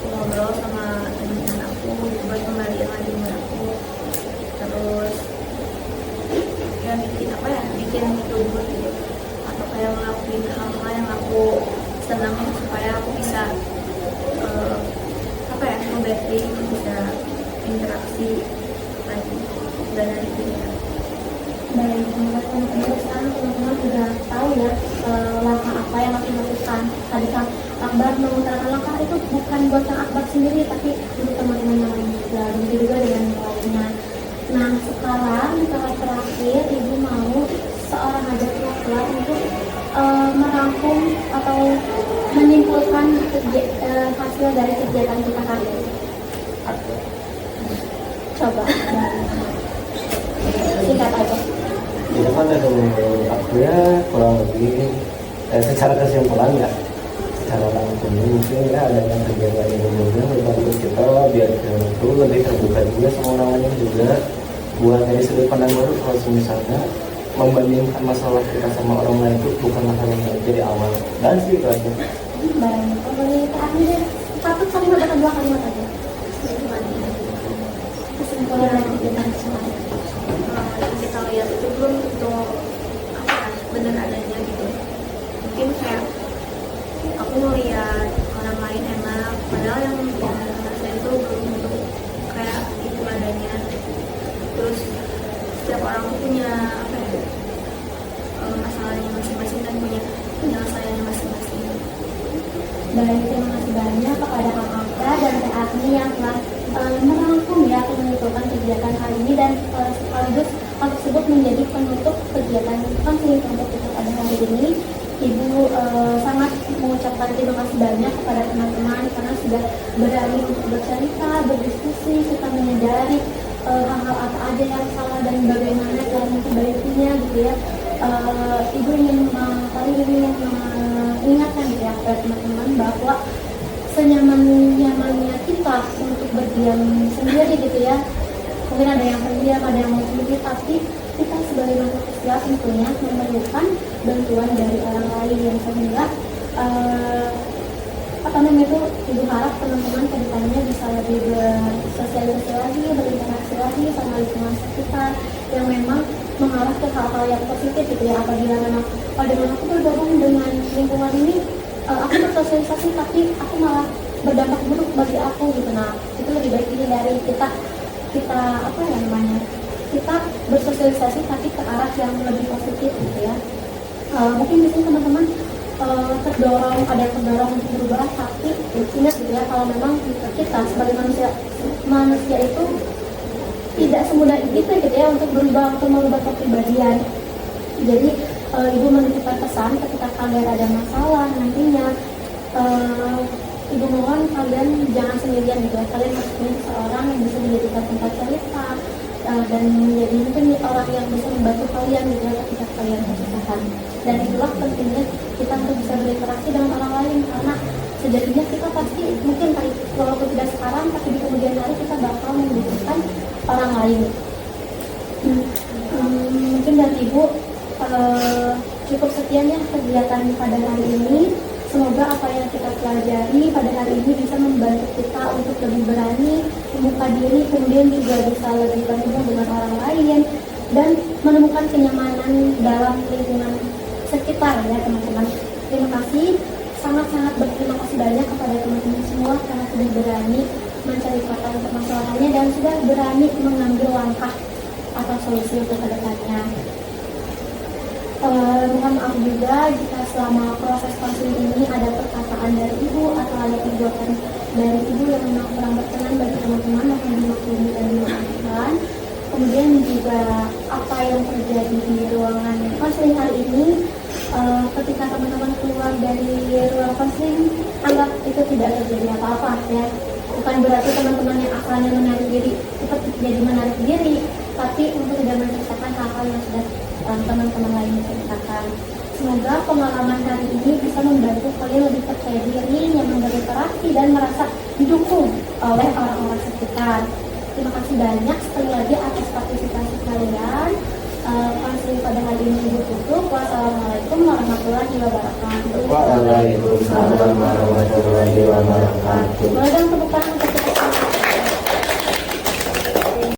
ngobrol sama teman-teman aku buat kembaliin lagi mood aku, terus ya bikin apa ya, bikin hidup gitu, atau kayak ngelakuin hal-hal yang aku senangin supaya aku bisa apa ya, nge-battery, bisa interaksi lagi dan hari ini. Baik, teman-teman sekarang teman-teman sudah tahu ya langkah apa yang harus dilakukan. Tadi Kang Akbar mengutarakan langkah itu bukan buat Kang Akbar sendiri, tapi untuk teman-teman yang lain juga, begitu juga dengan yang lainnya. Nah, sekarang di tahap terakhir, Ibu mau seorang aja tua untuk merangkum atau menyimpulkan hasil dari kegiatan kita hari ini. Coba, singkat aja. Itu kan dari aku ya kurang lebih secara kesimpulan ya, secara langsung mungkin ya ada yang kegiatan ini juga membantu kita biar kita itu lebih terbuka juga sama orang lain juga, buat dari sudut pandang baru. Kalau misalnya membandingkan masalah kita sama orang lain itu bukanlah hal yang baik jadi awal, dan sih itu aja. Baik, kalau terakhir satu kalimat atau dua kalimat aja. Kesimpulan dari kegiatan semuanya. Kita lihat itu belum tentu apa ya, benar adanya gitu. Mungkin kayak aku ngeliat orang lain enak, padahal yang saya itu belum tentu kayak itu adanya. Terus setiap orang tuh punya apa ya, masalahnya masing-masing dan punya penyelesaiannya masing-masing. Baik, terima kasih banyak kepada Kang Akbar dan Teh Agni yang telah merangkum ya atau menyimpulkan kegiatan hari ini, dan sekaligus hal tersebut menjadi penutup kegiatan konseling kelompok kita pada hari ini. Ibu sangat mengucapkan terima kasih banyak kepada teman-teman karena sudah berani untuk bercerita, berdiskusi, serta menyadari hal-hal apa aja yang salah dan bagaimana cara memperbaikinya gitu ya. Ibu ingin mengingatkan gitu ya kepada teman-teman bahwa senyaman-nyamannya kita untuk berdiam sendiri gitu ya. Mungkin ada yang pendiam, ada yang mau sendiri, tapi kita sebagai makhluk sosial tentunya memerlukan bantuan dari orang lain, yang sehingga Ibu harap teman-teman ke depannya bisa lebih bersosialisasi lagi, berinteraksi lagi sama lingkungan sekitar yang memang mengarah ke hal-hal yang positif gitu ya. Apabila memang aku bergabung dengan lingkungan ini, aku bersosialisasi tapi aku malah berdampak buruk bagi aku gitu. Nah, itu lebih baik ini dari kita apa ya namanya, kita bersosialisasi tapi ke arah yang lebih positif gitu ya. Mungkin di sini teman-teman ada yang terdorong untuk berubah, tapi ingat gitu ya, kalau memang kita sebagai manusia itu tidak semudah itu gitu ya untuk berubah, untuk mengubah kepribadian. Jadi ibu menitipkan pesan ketika kalian ada masalah nantinya, ibu mohon kalian jangan sendirian gitu ya. Kalian harus punya seseorang yang bisa dijadikan tempat cerita, dan menjadi mungkin orang yang bisa membantu kalian gitu ya ketika kalian kesusahan. Dan itulah pentingnya kita untuk bisa berinteraksi dengan orang lain, karena sejatinya kita pasti mungkin walaupun tidak sekarang, tapi di kemudian hari kita bakal membutuhkan orang lain. Mungkin dari ibu cukup sekian ya kegiatan pada hari ini. Semoga apa yang kita pelajari pada hari ini bisa membantu kita untuk lebih berani membuka diri, kemudian juga bisa lebih berhubung dengan orang lain dan menemukan kenyamanan dalam lingkungan sekitar ya teman-teman. Terima kasih, sangat-sangat berterima kasih banyak kepada teman-teman semua karena sudah berani menceritakan permasalahannya dan sudah berani mengambil langkah atau solusi untuk kedepannya. Mohon maaf juga jika selama proses konseling ini ada perkataan dari ibu atau ada perbuatan dari ibu yang memang kurang berkenan bagi teman-teman, mohon dimaklumi dan dimaafkan. Kemudian juga apa yang terjadi di ruangan konseling hari ini, ketika teman-teman keluar dari ruang konseling, anggap itu tidak terjadi apa-apa ya. Bukan berarti teman-teman yang asalnya menarik diri tetap jadi menarik diri, tapi untuk tidak menceritakan hal-hal yang sudah teman-teman lain ceritakan. Semoga pengalaman hari ini bisa membantu kalian lebih percaya diri, nyaman berinteraksi dan merasa didukung oleh orang-orang sekitar. Terima kasih banyak sekali lagi atas partisipasi kalian. Konseling pada hari ini ibu tutup. Wassalamualaikum warahmatullahi wabarakatuh. Waalaikumsalam warahmatullahi wabarakatuh. Boleh dong tepuk tangan untuk